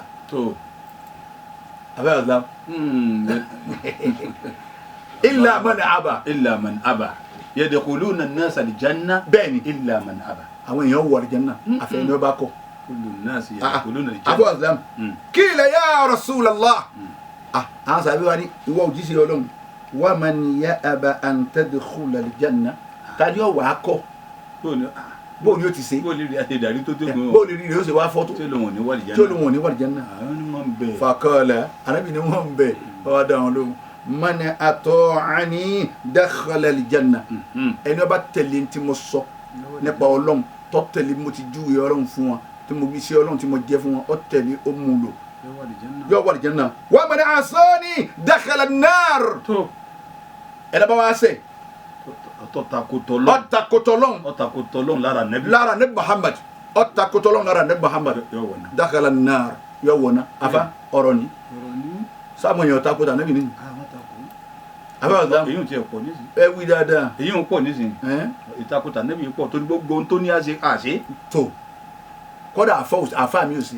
abẹ́ ọ̀sán illa man aba. illa man aba yadkhuluna an-nasa al-janna bẹ́ẹ̀ni illa man aba. àwọn èèyàn wọ àlùjánnà àfẹ́ni ọba kọ. kullu an-nasi yadkhuluna al-janna. abẹ́ ọ̀sán qila ya Rasulallah àwọn sàbí wa ní ìwọ òjíṣẹ́ ọlọ́run wa man ya'aba an tadkhula al-janna tani ọ̀wà akọ bó ni ó ti ṣe bó lè rí àti ìdarí tó tó gbọ́n bó lè rí rẹ̀ ó ṣe wá fọ́tò tí lòun ò ní wà lìjẹ́ tí olóhùn ní wàlìjẹ́ náà àwọn ni wọ́n ń bẹ̀ fàkọọ̀lẹ̀ anábì ni wọ́n ń bẹ̀ ọwọ́ dáhùn lóhùn mani ata'ani dakhala aljanna ẹni ó bá tẹ̀lé tí mo sọ nípa ọlọ́run tó tẹ̀lé mo ti júwe ọlọ́run fún wọn tí mo fi ṣe ọlọ́run tí mo jẹ́ fún wọn ó tẹ̀lé ó mú lò yóò wà aljanna wa man asani dakhala an-nar tó ẹni bá wá sẹ́ ọ̀tàkùtọ̀lọ́n lára nẹ́bí Muhammad ọ̀tàkùtọ̀lọ́n lára nẹ́bí Muhammad dakhala an-nar yóò wọ̀ náà afa ọ̀rọ̀ ni sáàmù yẹn ọ̀tàkùtà nẹ́bí ni èyí ò tiẹ̀ pọ̀ nísìnyí ẹ wí dáadáa èyí ò pọ̀ nísìnyí ìtakùtà nẹ́bí pọ̀ torí gbogbo ohun tó ní àṣẹ tó kọ́dà àfa mi ò sí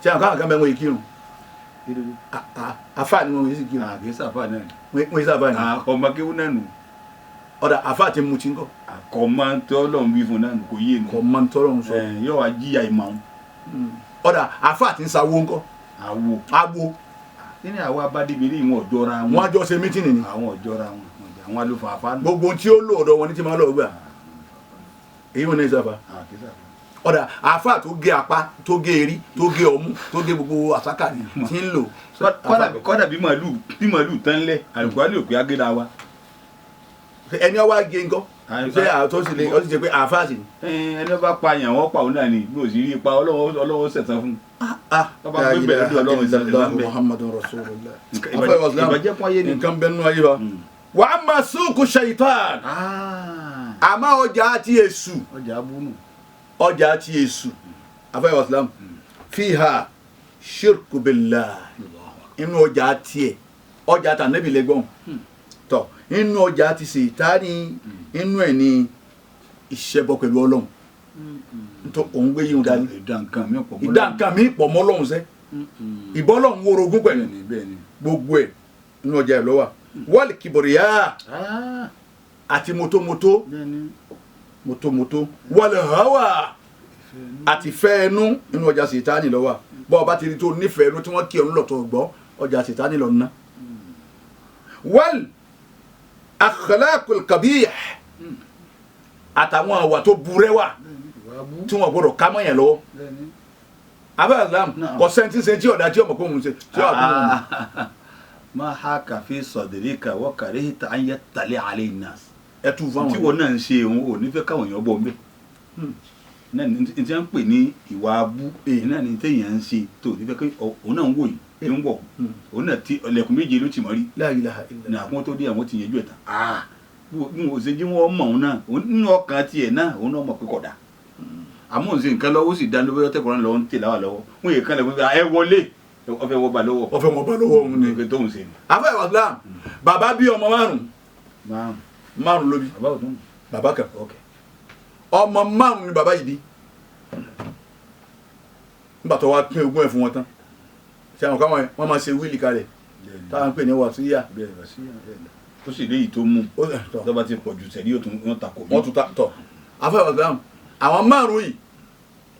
tí àwọn káwọn kan bẹ wọn yìí kírun àfa ni wọn yìí sì kírun àgbẹ̀ sáfà náà wọn yìí sábà ní ọmọ kéwú náà nù ọ̀dà àfa ti mutí ńkọ́ àkọ́mọ́ tó lọ́n wí fún náà nù kò yé nu kò mọ ntọ́rọ̀ ń sọ yóò wá jíyà ìmọ̀ ọ̀dà àfa ti ń sawó ńkọ́ àwo awo nínú àwọn abádébìrì wọn ọ̀jọ́ra wọn àjọ ṣe mítìnì ni àwọn ọ̀jọ́ra wọn àwọn alófàáfá nù gbogbo tí ó lò ọ̀dọ̀ wọn ní tí máa lọ gbà èyí wọn ní sábà ọ̀dà àfa tó gé apá tó gé erí tó gé ọmú tó gé gbogbo àsákà tí ń lò kọ́dà bí màálù tán lẹ̀ àlùkò ní òpin agéda wa ẹni ọwọ́ agé ńkọ́ ṣé àtọ́ sì lè ọtí ṣe pé àfa sì ni. ẹni bá pa àyàn wọ́n pa òun náà ni bí o sì rí ipa ọlọ́wọ́ sẹ̀tàn fún un. ọba gbé bẹ̀rẹ̀ lọ́dọ̀ ọlọ́run ìsàlẹ̀ Muhammadun Rasulullah. ìbàjẹ́ fún ayé ni. nǹkan bẹ́ẹ̀ nínú ayé wa. wa amma suqu shaitan. àmọ́ ọjà ti èṣù. ọjà abúnú. ọjà ti èṣù. afẹ́wọ̀ islam fiha shirku billah inú ọjà tiẹ̀ ọjà tà nẹ́bí lẹ́gbọ̀n tọ̀ inú ọjà ti Sàtánì inú ẹ̀ ní ìṣẹ́bọ pẹ̀lú ọlọ́run nítorí òun gbé yín dání ìdá nǹkan mi pọ̀ mọ́ ọlọ́run sẹ́ ìbọn ọlọ́run worogún pẹ̀lú gbogbo ẹ̀ inú ọjà ẹ̀ lọ́wọ́ wal kibriya àti motomoto wal hawa àti fẹ́ ẹnu inú ọjà Sàtánì lọ́wọ́ bọ́ ọba ti rí tó nífẹ̀ẹ́ ẹnu tí wọ́n kí ọ̀nù lọ́tọ̀ gbọ́ ọjà Sàtánì lọ ná wal akhlaqul qabih àtàwọn àwà tó burẹ́wà tí wọ́n gbọ́dọ̀ ká mọ́yàn lọ́wọ́ abẹ́ islam kò sẹ́ńtì sẹ́ńtì ọ̀dà tí ọmọ kò mú un ṣe tí ọ̀dà tó mú un. ma haka fi sadrika wa karihta an yattali alayhi an-nas. ẹ tún fún àwọn tí wọn náà ń ṣe òun ò ní fẹ́ káwọn èèyàn bọ̀ ń bẹ̀. náà ní tí wọ́n ń pè ní ìwà abú náà ní téèyàn ń ṣe tó ní fẹ́ kí òun náà ń wò yìí ń wọ̀ òun náà ti ọ̀lẹ̀kùn méje ló ti mọ̀ rí. La ilaha illallah. ní àpọ́n tó dé àwọn ti yẹjú ẹ̀ tán. bí wọn ò ṣe jí wọn mọ̀ òun náà nínú ọkàn tiẹ̀ náà òun náà mọ̀ pé kódà. àmọ́ òun ṣe nǹkan lọ́wọ́ ó sì dá lórí ọtẹ́kùnrin lọ́wọ́ ń tè láwà lọ́wọ́ wọ́n yẹ kán lẹ́kùn ẹ wọlé ọfẹ́ wọ́n bá lọ́wọ́ òun ni nǹkan tó ń ṣe. afẹ́ islam bàbá bí ọmọ márùn ló bí bàbá kan ọmọ márùn ni bàbá yìí bí nígbà tó wá pín ogún ẹ̀ fún wọn tán ṣe àwọn káwọn wọn máa ṣe wíìlì kalẹ̀ táwọn ń pè ní wàsíyà ó sì léyìí tó mú lọ́ba ti pọ̀ jù sẹ́ni yóò ta kò mí. wọ́n tún ta tọ̀ afẹ́ islam àwọn márùn yìí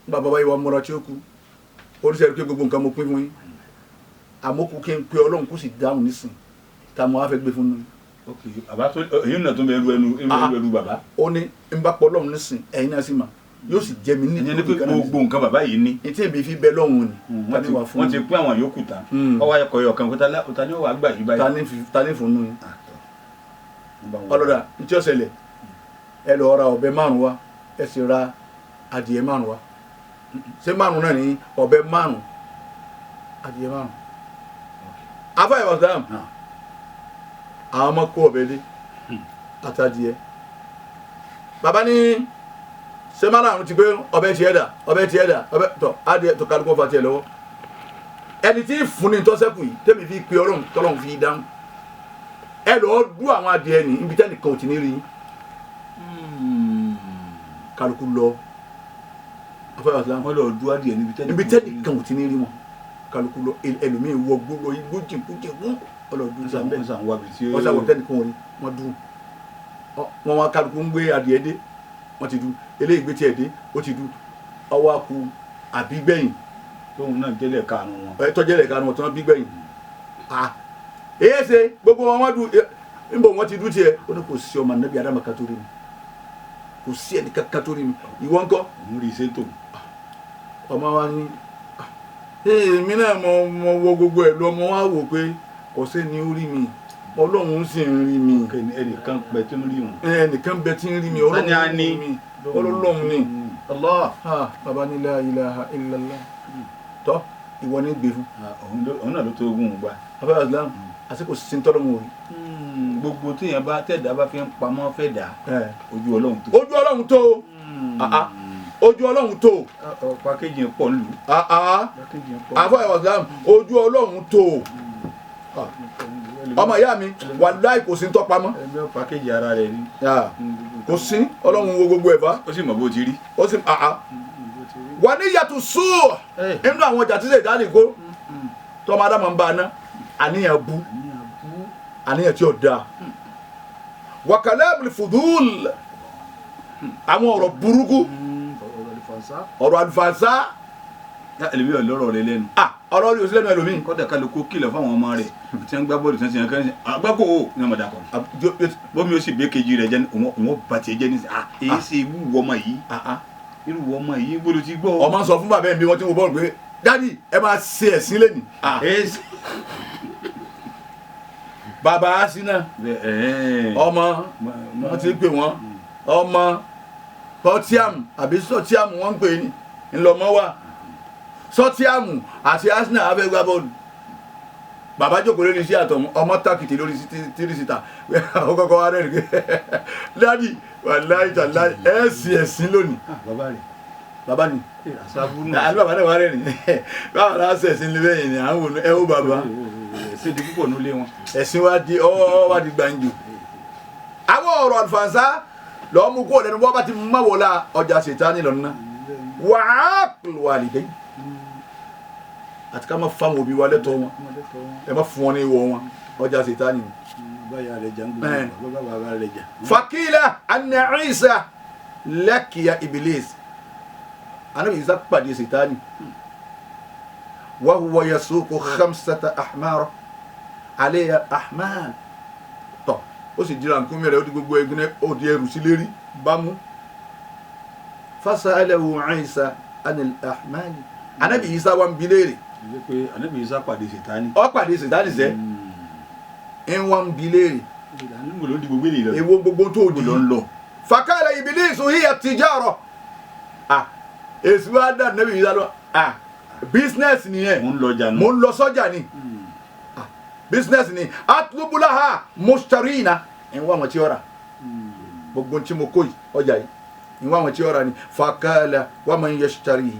nígbà bàbá yìí wà múra tí ó kú oríṣiríṣi pé gbogbo nǹkan mo pín fún yín àmókù kí n pe ọlọ́run kó sì dáhùn nísìn tá a mọ̀ wá fẹ́ gbé fún un. bàbá tó èyí náà tó ń bẹ ẹrú bàbá. ó ní n bá pọ̀ ọlọ́run nísìn ẹ̀yin náà sì mà yóò sì jẹ́ mi ní ìyẹn ní pé gbogbo nǹkan bàbá yìí ní. ètí èmi fi bẹ lọ́hùn ni. wọ́n ti pín àwọn yòókù tán ọwọ́ ayọkọ̀ yọ̀ kan ta ni ó wà gbà yí báyìí. ta ní fún un. ọlọ́dà ní tí ó ṣẹlẹ̀ ẹ lọ ra ọ̀bẹ márùn wa ẹ sì ra adìyẹ márùn wa ṣé márùn náà ní ọ̀bẹ márùn adìyẹ márùn. afẹ́ ìwọ̀sán àwọn ọmọ kó ọ̀bẹ dé àtàdìyẹ bàbá ní ṣé márùn ti gbé ọ̀bẹ tiẹ̀ dà ọ̀bẹ tọ̀ adìyẹ tó kálukọ́ fa tiẹ̀ lọ́wọ́ ẹni tí fúnni tọ́sẹ́kù yìí tẹ́mi fi pe ọlọ́run tọ́lọ́run fi dáhùn ẹ lọ́ọ́ dú àwọn adìyẹ ní ibi tẹ́nìkan ò ti ní rí yín kálukú lọ afẹ́ ìwọ̀sán wọ́n lọ dú adìyẹ níbi tẹ́nìkan ò ti ní rí wọn kálukú lọ ẹlòmíín wọ gbogbo igbó jìnkú ọlọ́dún sàmbẹ́ wọ́n sàwọ̀ tẹ́nìkan rí wọ́n dùn wọ́n wá kálukú ń gbé adìẹ dé wọ́n ti dùn eléyìí gbé tiẹ̀ dé ó ti dùn ọwọ́ akú àbígbẹ̀yìn tóun náà jẹ́lẹ̀ karùn-ún wọn. tọ́jẹ́lẹ̀ karùn-ún wọn tí wọ́n bígbẹ̀yìn èyí ṣe gbogbo wọn dùn níbo wọn ti dùn tiẹ̀ ó ní kò sí ọmọ nàbí adama kan tó rí mi kò sí ẹnì kankan tó rí mi ìwọ ńkọ́ òun rí iṣẹ́ tó. ọmọ wa ní èmi náà mo wo gbogbo ẹ̀ lọ ọmọ wa wò pé kò sẹ́ni ó rí mi ọlọ́run sì ń rí mi ẹnìkan bẹ tí ń rí òun. ẹnìkan bẹ tí ń rí mi ọlọ́run ní mi ọlọ́run ní Allah bàbá ní la ilaha illallah tọ́ ìwọ ní gbé fún. òun náà ló tó ogún gbà. abẹ́rẹ́ islam àsìkò sí tọ́lọ́mù orí. gbogbo téèyàn bá tẹ̀dá bá fi ń pamọ́ fẹ́ dà ojú ọlọ́run tó. ojú ọlọ́run tó ojú ọlọ́run tó. pàkéjì pọ̀ lù. àbẹ́rẹ́ islam ojú ọlọ́run tó. ọmọ ìyá mi wàláì kò sí tọ́pamọ́. ẹgbẹ́ pàkéjì ara rẹ̀ ni. kò sí ọlọ́run wo gbogbo ẹ̀ bá. ó sì mọ̀ bó ti rí. ó sì wà ní yàtọ̀ sùúrù nínú àwọn ọjà tí lè dání kó tọ́mọ adámọ̀ ń bá a ná àníyàn bú àníyàn tí ó dáa wa kalamul fudul àwọn ọ̀rọ̀ burúkú ọ̀rọ̀ àlùfànṣá ẹlòmí ọlọ́rọ̀ rẹ lẹ́nu. ọ̀rọ̀ rí o sí lẹ́nu ẹlòmí. kọ́dà kálukú kìlọ̀ fáwọn ọmọ rẹ̀ tí wọ́n gbá bọ́ọ̀lù tí wọ́n ti yàn kẹ́rin àgbákò ó ní ọmọdé akọni. bómi ó sì gbé kejì rẹ̀ jẹ́ òun bá tiẹ̀ jẹ́ ní sẹ́ èyí ṣe irú ọmọ yìí irú ọmọ yìí gbọ́dọ̀ ti gbọ́. ọmọ sọ fún bàbá ẹ̀ bí wọ́n ti ń wo bọ́ọ̀lù pé dádì ẹ máa ṣe ẹ̀sìn lẹ́nu. bàbá asínà ọmọ wọn ti pè wọn ọmọ sọtíàmù àbí sọtíàmù wọn ń pè ní ńlọmọ wa sọtíàmù àti asínà abẹ́gbá bọ́ọ̀lù bàbá jókòó lórí iṣẹ́ àtọ̀ ọmọ tákìtì lórí tírísítà ọkọ̀ọ̀kọ̀ wa rẹ̀ rí dádì wàláì tàláì ẹ̀sìn lónìí. bàbá ni àti bàbá náà wà rẹ̀ rí báwa náà ṣẹ̀sìn lé bẹ́yìn ni àwọn ẹ̀ ó bàbá ẹ̀sìn di púpọ̀ nílé wọn. ẹ̀sìn wa di ọwọ́ wa di gbàǹjo. àwọn ọ̀rọ̀ àlùfànṣá lọ́ọ́ mú kó lẹ́nu bọ́ bá ti má wò la ọjà ṣètánì lọ́nà wàá wà lìdẹ́ àti ká má fa àwọn òbí wa lẹ́tọ̀ọ́ wọn ẹ má fún wọn ní ìwọ wọn ọjà ṣètánì. fakila anna Isa lakiya Iblis anabi Isa pàdé ṣètánì wa huwa yasuqu khamsata ahmar alayha ahmal tọ ó sì dira nǹkan mẹ́rẹ̀ ó di gbogbo ẹgbẹ́ ó di ẹrù sí lérí bámú fasalahu Isa anil ahmal anabi Isa wa ń bi léèrè anabi Isa pàdé ṣètánì. ó pàdé ṣètánì sẹ́ ń wa ń bi léèrè níbo ló di gbogbo ènìyàn lọ. èwo gbogbo tó di ló ń lọ. fakala Iblisu hiya tijara èsì wa dá anabi Isa lọ business nìyẹn mo ń lọ jà nù. mo ń lọ sọ́jà ni business ni atlubulaha mustarina ń wá wọn tí ó rà gbogbo tí mo kó yìí ọjà yìí ń wá wọn tí ó rà ni fakala wa man yashtarihi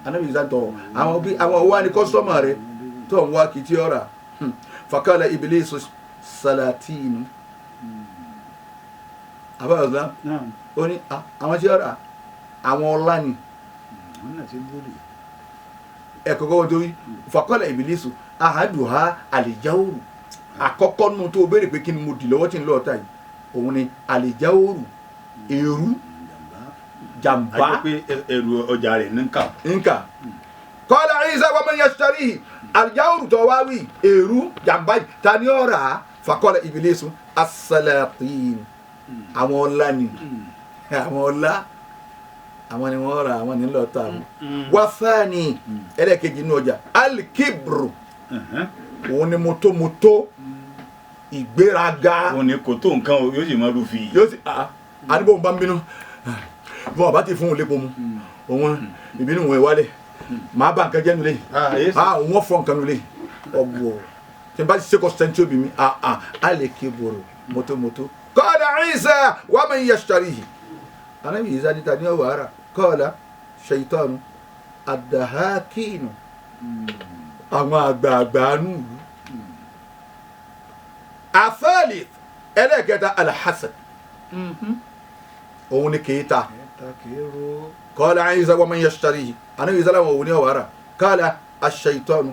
anabi Isa tọ àwọn wa ni kọ́sọ́mà rẹ tó ń wá kì í tí ó rà fakala Iblisu salatinu àbáyọ̀sán ó ní àwọn tí ó rà àwọn ọlá ni ẹ̀kọ́kọ́ wọn tó yí fakala Iblisu ahaduha alijawuru àkọ́kọ́ nu tó béèrè pé kí ni mo dì lọ́wọ́ tí ń lọ́ọ̀ta yìí òun ni alijawuru èrú jàmbá. a jẹ́ pé ẹrù ọjà rẹ̀ ní nkà. qala Isa wa man yashtarihi alijawuru tó wá wí èrú jàmbá ta ni ó rà á fakala Iblisu as-salatin àwọn ọlá ni àwọn ọlá àwọn ni wọ́n rà àwọn ni lọ́ọ̀ta wọn. wàfáàní ẹlẹ́kejì inú ọjà alikibru òun ni motomoto ìgbéraga. òun ni kò tó nǹkan o yóò sì máa lu fi. yóò sì àdúgbò ń bá ń bínú bọ́n ọba ti fún un lépo mu òun ìbínú wọn wálé màá bá nǹkan jẹ́ nulẹ̀ òun wọ́n fọ́ nǹkan nulẹ̀ ọ̀gbọ̀ tí n bá ti ṣe kọ́ sẹ́ńtì òbí mi alikibru motomoto. qala Isa wa man yashtarihi anabi Isa níta ní ọwọ́ ara qala shaytanu adahakinu àwọn àgbààgbà nùlù. àfẹ́lì ẹlẹ́kẹta alhassan òun ni kìíta qala Isa wa man yashtarihi anabi Isa láwọn òun ní ọwọ́ ara qala ash-shaytanu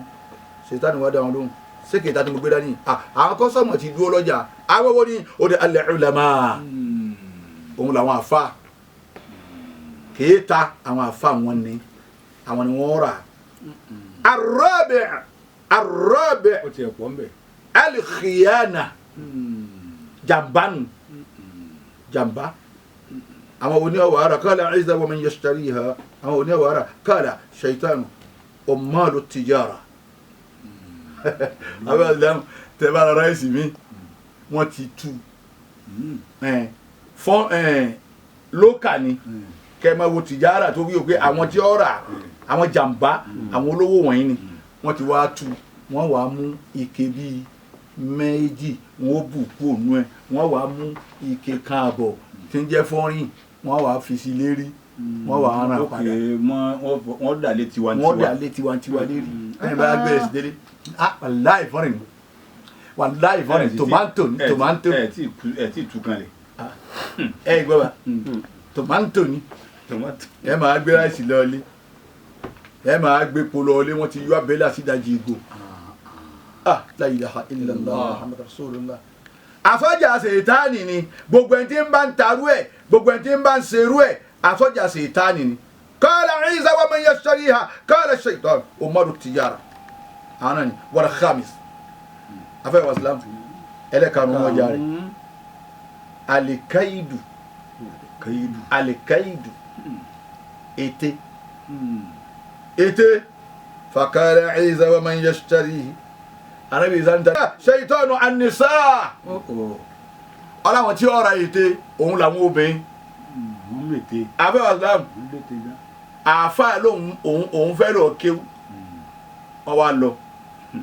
ṣètánì wà dáhùn lóhùn ṣé kìíta tí mo gbé dání àwọn kọ́sọ́mọ̀ ti dúró lọ́jà àwọn wo ni ó di al-ulama òun làwọn àfa kìíta àwọn àfa wọn ni àwọn ni wọ́n rà. الرابع الخيانة جنبان جنبا àwọn oníwàrà qala Isa wa man yashtariha àwọn oníwàrà qala shaytanu ummalu tijara àwọn àdìlámù tẹ́ bá ra ráìsì mi wọ́n ti tú fún lókà ni kẹ́ máa wo tìjára tó wí o pé àwọn tí ó rà àwọn jàǹbá àwọn olówó wọ̀nyí ni wọ́n ti wá tú wọ́n wàá mú ike bíi méjì wọ́n bù kú ònú ẹ̀ wọ́n wàá mú ike kan àbọ̀ tí ń jẹ́ fọ́nrín wọ́n wàá fi sí lérí wọ́n wàá ràn padà wọ́n dà lé tiwantiwa wọ́n dà lé tiwantiwa lérí ẹni bá gbẹ̀rẹ̀ sí délé wàláì fọ́nrín ni wàláì fọ́nrín tòmátò ní tòmátò ẹ tí tú kan lẹ̀ ẹ gbọ́ bá tòmátò ní ẹ máa gbé ráìsì lọ́ọ́lé ẹ máa gbé epo lọ́ọ́lé wọ́n ti yọ abẹ́lé àsídàjì ìgò la ilaha illallah muhammad rasulullah àfọ́jà ṣètánì ni gbogbo ẹni tí ń bá ń tarú ẹ̀ gbogbo ẹni tí ń bá ń serú ẹ̀ àfọ́jà ṣètánì ni qala Isa wa man yashtariha qala shaytan umaru tijara àwọn náà ni wal khamis afẹ́ wa islam ẹlẹ́karùn-ún wọn járe alikaidu ète faqala Isa wa man yashtarihi anabi Isa ń ta shaytanu an-nisa ọlọ́wọ́n tí ọ̀rọ̀ ète òun làwọn obìnrin afẹ́ wa islam àáfà lóhun òun fẹ́ lọ kéwú ó wá lọ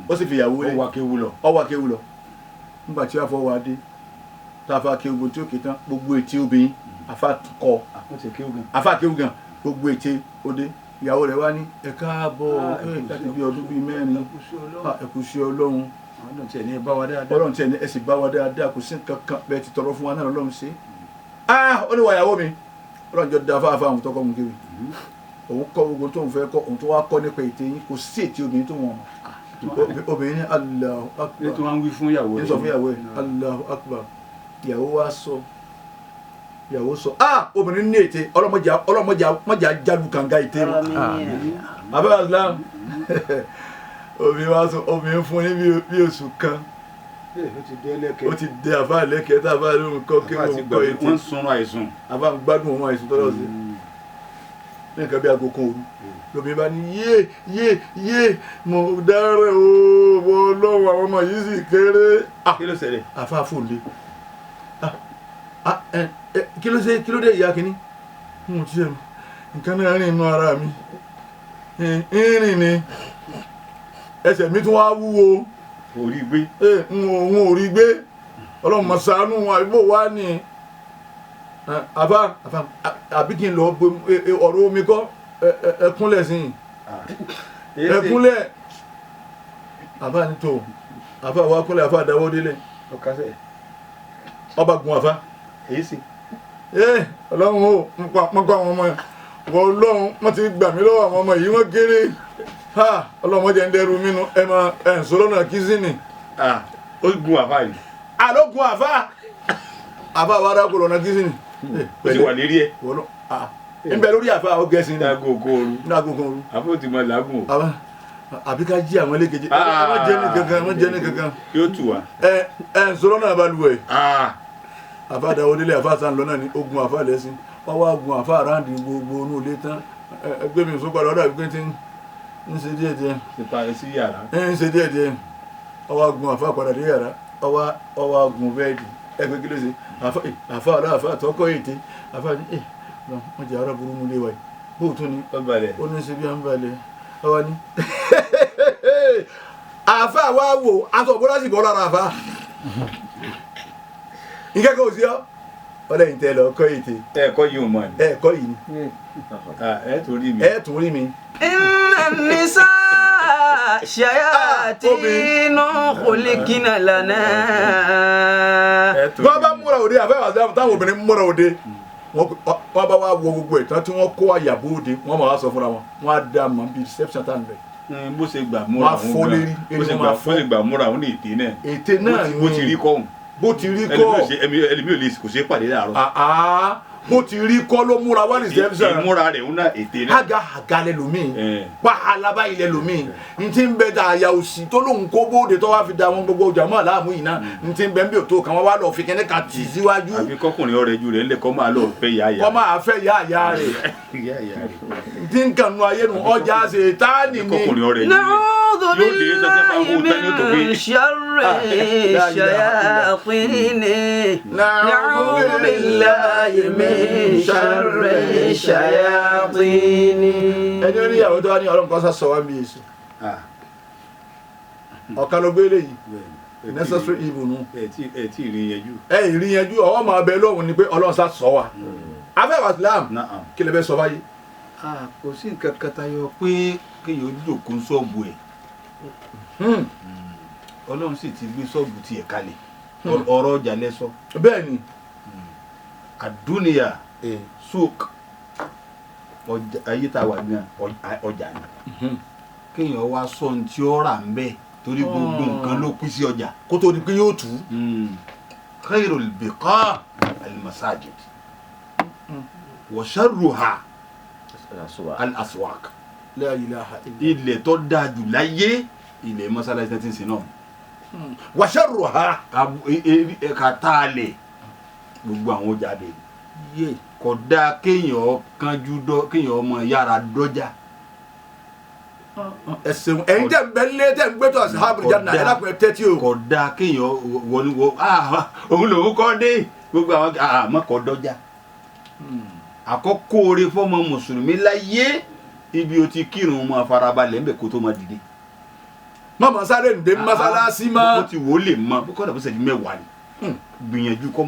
ó sì fìyàwó lé ọwọ́ akéwú lọ nígbà tí wàá fọwọ́ adé tá a fa kéwú tí ó ké tán gbogbo ètí obìnrin àfa kọ àfa kéwú gan gbogbo ètí òde ìyàwó rẹ̀ wá ní ẹ káàbọ̀ láti bí ọdún bíi mẹ́rin ẹ kú sí ọlọ́run ọlọ́run tiẹ̀ ní ẹ sì bá wa dáadáa kò sí nǹkan kan bẹ́ẹ̀ ti tọrọ fún wa náà ọlọ́run ṣe ó ní wà ìyàwó mi ọlọ́run jọ da fáfá àwọn tọkọ mu kéwì òun kọ́ gbogbo tóun fẹ́ kọ́ òun tó wá kọ́ nípa ètè yín kò sí ètí obìnrin tó wọ̀n obìnrin ní Allahu Akbar ní tí wọ́n ń wí fún ìyàwó ní sọ fún ìyàwó ẹ̀ Allahu Akbar ìyàwó wa sọ obìnrin ní ètè ọlọ́mọjà jálu kànga ètè wọn abẹ́rẹ́ islam obìnrin wa sọ obìnrin fún ní bí oṣù kan ó ti dé àbá lẹ́kẹ̀ẹ́ tá àbá lóhùn kọ́ kí wọ́n kọ́ ètè wọ́n ń sunrun àìsùn àbá ń gbádùn òun àìsùn tọ́lọ́ sí ní nǹkan bí aago kan òru lóbìnrin bá ní yé mo dárẹ̀ o ọlọ́run àwọn ọmọ yìí sì kéré kí ló ṣẹlẹ̀ àfa fòlé kí ló dé ìyá kínní mo ti ẹ̀ nǹkan náà rìn inú ara mi rìn ni ẹsẹ̀ mi tún wá wúwo orí gbé òun ò rí gbé ọlọ́run mọ̀ ṣàánú àbíbò wá ní àbá àbí kí n lọ ọ̀rọ̀ omi kọ́ ẹkúnlẹ̀ sí ẹkúnlẹ̀ àbá ní tó àbá wa kúnlẹ̀ àbá dáwọ́ délẹ̀ ọba gun àbá èyí sì ọlọ́run ó mọ́kọ́ àwọn ọmọ wọ ọlọ́run wọ́n ti gbà mí lọ́wọ́ àwọn ọmọ yìí wọ́n kéré ọlọ́run wọ́n jẹ́ ń dẹ́rù mínú ẹ̀ ń sọ́rọ́ náà kí sí ni ó gun àbá yìí àlógun àbá wa dákò lọ́nà kí sí ni ó sì wà lérí ẹ̀ ń bẹ lórí àbá ó gẹ̀ẹ́sì ní agogo ooru àbá ó ti mọ làágùn o àbí ká jí àwọn elékejì wọ́n jẹ́ ní kankan yóò tù wá ẹ̀ ń sọ́rọ́ náà bá lu ẹ̀ àfa dáwọ́ délé àfa sàn lọ́nà ní ogun àfa lẹ́sìn wọ́n wá gun àfa àráǹdì gbogbo inú ilé tán ẹgbẹ́ mi sọ padà ọ̀dà wípé tí ń ṣe díẹ̀ díẹ̀ sí yàrá ń ṣe díẹ̀ díẹ̀ wọ́n wá gun àfa padà dé yàrá wọ́n wá gun bẹ́ẹ̀dì ẹgbẹ́ kí ló ṣe àfa ọ̀dà àfa àtọ́kọ́ ètè àfa ní wọ́n jẹ́ ara burú nílé wa yìí bóòtú ni ó ní ṣe bí wọ́n balẹ̀ ọwọ́ ni àfa wa wò aṣọ òbúrọ̀ sì bọ́ lára àfa nǹkan kan ò sí ọ ọdẹ yìí tẹ lọ kọ ètè ẹ̀kọ́ yìí ò mọ ni ẹ̀kọ́ yìí ni ẹ tún rí mi. inna nisa shayatinu khuliqina lana. wọ́n bá múra òde àfẹ́wà táwọn obìnrin múra òde wọ́n bá wá wo gbogbo ìtàn tí wọ́n kó àyàbó òde wọ́n máa wá sọ fúnra wọn wọ́n á dá mọ́ bí reception tá à ń bẹ̀. bó ṣe gbà múra òun ní ètè náà ni bó ti rí kọ́hún bó ti rí kọ́ ẹlẹ́mi ò lè kò ṣe é pàdé láàárọ̀. bó ti rí kọ́ ló múra wá reception. ìmúra rẹ̀ ń ná ètè náà. àga lẹ́lòmíì pàhálàbá yìí lẹ́lòmíì n ti ń bẹ da àyà òsì tó lóun kó bóde tó wá fi da wọn gbogbo ọjà mọ́ àlámù yìí náà n ti ń bẹ ń bí òtó kan wọ́n wá lọ fi kẹ́ni kan tì síwájú. àfi kọkùnrin ọ̀rẹ́ ju rẹ̀ ńlẹ̀ kọ́ máa lọ fẹ́ yá yá. kọ́ máa fẹ́ yá àyà rẹ̀ n ti ń kànú ayé nu ọjà ṣètáàní ni. kọkùnrin ọ̀rẹ́ ju rẹ̀ na'udhu billahi min sharri shayatin. na'udhu billahi min sharri shayatin. ẹni ó ní ìyàwó tó wá ní ọlọ́run kan sá sọ wá bí èso ọ̀kan ló gbé léyìí necessary evil nu. ẹ tí ì rí yẹjú. ẹ rí yẹjú ọwọ́ máa bẹ lóhùn ni pé ọlọ́run sá sọ wa afẹ́wà Islam kí lè bẹ sọ báyìí. kò sí nǹkan kan tayọ pé kéèyàn jókòó ṣọ́ọ̀bù ẹ̀ ọlọ́run sì ti gbé ṣọ́ọ̀bù tiẹ̀ kalẹ̀ ọ̀rọ̀ ọjà lẹ́sọ. bẹ́ẹ̀ ni àdúnìyà souk ọjà ayé tá a wà gan ọjà ni kéèyàn wá sọ ní tí ó rà ń bẹ́ẹ̀ torí gbogbo nǹkan ló pín sí ọjà kó tó di pé yóò tú. khairul biqa al-masajid wa sharruha al-aswaq. La ilaha illallah. ilẹ̀ tó dáa jù láyé ilẹ̀ mọ́sálásí tẹ́tí sí náà. wa sharruha. ẹ̀ka tá a lẹ̀ gbogbo àwọn ọjà dé kò dáa kéèyàn kánjú kéèyàn ọmọ yára dọ́jà. ẹsẹ̀n ẹ̀yin tẹ̀ ń bẹ nílé tẹ̀ ń gbé tó àṣà àbúrò náà ẹ̀ lápẹ̀ tẹ́tí o. kò dáa kéèyàn wọnúwọ òun lòun kọ́ dé gbogbo àwọn àmọ́ kò dọ́jà. àkọ́kọ́ oore fọ́mọ mùsùlùmí láyé ibi o ti kírun máa farabalẹ̀ ńbẹ̀ kó tó máa dìde. mọ̀mọ́ sáré ǹdẹ́ mọ́sálásí mọ́. ó ti wò ó lè mọ kó dà bó ṣe di mẹ́wàá ni gbìyànjú kọ́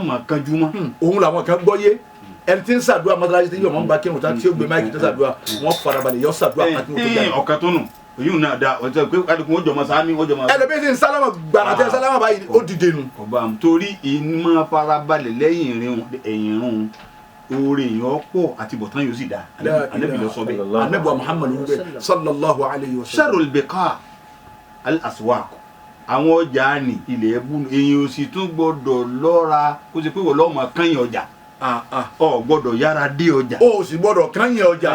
máa kánjú mọ́. òun làwọn kan gbọ́ yé ẹni tí ń ṣàdúrà mọ́sálásí tí yóò mọ́ ń bá kírun tá tí ó gbé máìkì tó ṣàdúrà wọ́n farabalẹ̀ yọ ṣàdúrà pàtó tó jáde. ọ̀kan tó nù èyí náà da ọ̀tẹ̀ pé kálukú wọ́n jọ mọ́ sáámi wọ́n jọ mọ́. ẹlòmíín sì ń sálámà gbàràtẹ sálámà báyìí ó dìde nù. ọba torí ìmọ̀ farabalẹ̀ lẹ́yìn ẹ̀yìn rún oore èèyàn pọ̀ àti bọ̀tán yóò sì dá Ànábì ló sọ bẹ́ẹ̀. Ànábì Muhammad ń bẹ sallallahu alayhi wa sallam. sharrul biqa al-aswaq àwọn ọjà ni ilẹ̀ ẹ̀bù èèyàn ò sì tún gbọ́dọ̀ lọ́ra kó ṣe pé wọ́n lọ́ọ́ máa kányìn ọjà ọ gbọ́dọ̀ yára dé ọjà. o sì gbọ́dọ̀ kányìn ọjà.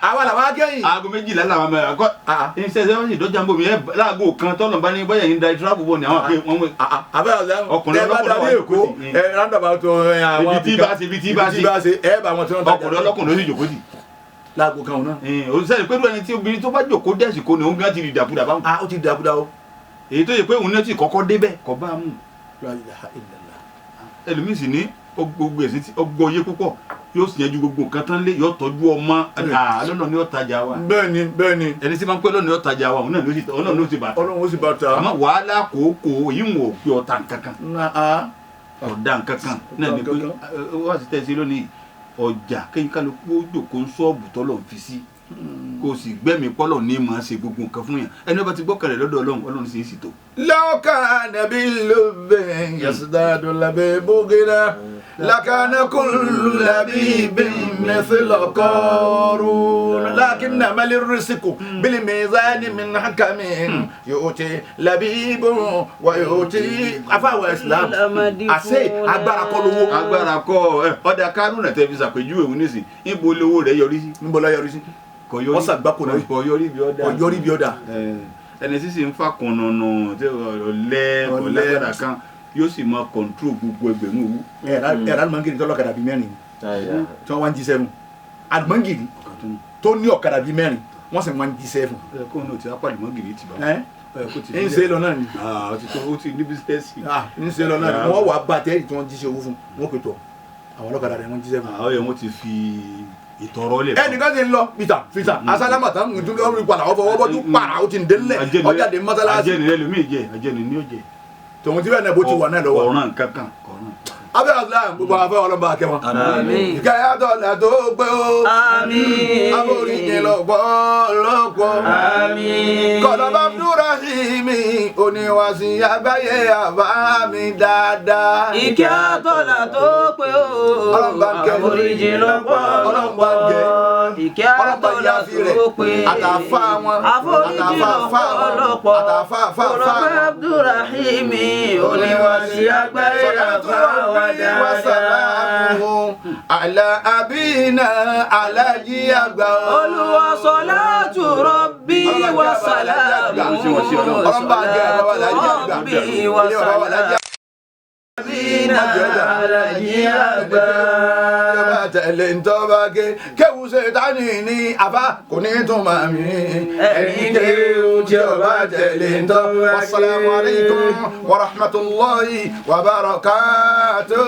àwa làwọn akẹ́yìn. aago méjìlá làwọn mẹ́rin kọ́ iṣẹ́ wọn sì dọ́jà ń bò mí láago kan tọ́lọ̀ bá ní báyà yín da travel bọ̀ ní àwọn akéwì wọn. ọkùnrin ọlọ́kùnrin wà èkó randaba tó àwọn ibi tí bá ṣe ẹ bá wọn tí wọn tajà. ọkùnrin ọlọ́kùnrin ló sì jòkó dì. láago kan náà. òṣìṣẹ́ pẹ̀lú ẹni tí obìnrin tó bá jòkó dẹ́sì kò ní òun gán ti di dàkúdà báwọn. ó ti dàkúdà o. èyí tó yẹ pé òun náà ti kọ́kọ́ débẹ̀ kọ́ bá a mú. La ilaha illallah. ẹlòmíì sì ní gbogbo ẹ̀sìn tí ọgbọ́ yé púpọ̀ yóò sì yanjú gbogbo nǹkan tán lé yóò tọ́jú ọmọ lọ́nà ní ọ̀tajà wa. bẹ́ẹ̀ni bẹ́ẹ̀ni. ẹni tí máa ń pẹ́ lọ́nà ní ọ̀tajà wa òun náà ló ti bàtà. ọlọ́run ó sì bàtà. àmọ́ wàhálà kòókò yìí ń wò pé ọ̀tá nǹkankan. ọ̀dà nǹkankan náà ni pé wọ́n ti tẹ̀sí lónìí ọjà kéyìn kálukú jòkó ń ṣọ́ọ̀bù tọ́lọ̀ ń fi sí kò sì gbẹ́mí pọ́lọ̀ ní máa ṣe gbogbo nǹkan fún yàn ẹni ọba ti gbọ́kànlẹ̀ lọ́dọ̀ ọlọ́run sì ń sì tó. lọ́kà nàbí ló bẹ̀ yasudadu labẹ́ bógínà lakana kullu labibin mithla qarun lakinna mali risiku bil mizani min hakamin yuti labibun wa yuti afawa islam ase agbára kọ́ lówó. agbára kọ́ ọ̀dà Kárúnà tẹ́ fi ṣàpèjúwe òun nísìn níbo lówó rẹ̀ yọrí sí. níbo la yọrí sí. wọ́n ṣàgbákò náà ọ̀yọ́rí bí ọ̀dà. ẹni sísè ń fa kùnùnù ọ̀lẹ́gbàdà kan yóò sì máa kọ̀ǹtró gbogbo ẹgbẹ̀rún owó. ẹ̀rọ alimangiri tó lọ́kadà bíi mẹ́rin tí wọ́n wá ń jí7 alimangiri tó ní ọ̀kadà bíi mẹ́rin wọ́n sì máa ń jí7. kó o náà ti apá alimangiri ti bá. ń ṣe lọ náà ni. ó ti ní bísíǹsì. ń ṣe lọ náà ni wọ́n wà bá tẹ́rì tí wọ́n jíṣẹ́ owó fún wọn pè tọ́ àwọn ọlọ́kadà rẹ̀ wọ́n jíṣẹ́ fún. àwọn yẹn wọ́n ti fi ìtọrọ lẹ. ẹnìkan ti ń lọ fita asálámàtà nítorí wọn rí padà ọfọ wọbọ tó para ó ti ń délẹ ọjà dé mọ́sálásí. ajẹni rẹ lómi jẹ ajẹni ní ó jẹ. tòun ti bẹ́ẹ̀ náà bó ti wà náà lọ́wọ́. ọ̀ràn kankan ọ̀ràn. abẹ́ àdúrà gbogbo afẹ́ ọlọ́ba akẹ́wọ̀n. àmín. ìkẹyàtọ̀ là tó gbé o. àmín. aboríjì lọ́pọ̀ lọ́pọ̀. àmín. kọ̀dọ̀bá dúró sí mi oníwàsí àgbáyé àbá mi dáadáa. ìkẹyàtọ̀ là tó gbé o. ọlọ́ba ń kẹ́ aboríjì lọ́pọ̀ lọ́pọ̀. ọlọ́ba ń kẹ́ ìkẹ́ àtọ́lá tó pé àtàfà wọn àforíjì ọ̀pọ̀lọpọ̀ ọ̀rọ̀pẹ́ Abdulrahimi oníwàsí àgbáyé àfáwà dáadáa. àlà àbínà alájí àgbà. Olúwa salatu rabbi wa salamu rabbi wa salamu. Alájí àgbà. Tẹ̀lé ń tọ́ba ké kéwù ṣe tání ní àbá kò ní tún máa mi. Ẹni kéwù tí ọba tẹ̀lé ń tọ́ba ké. Wassalamu alaikum wa rahmatullahi wa barakatuh.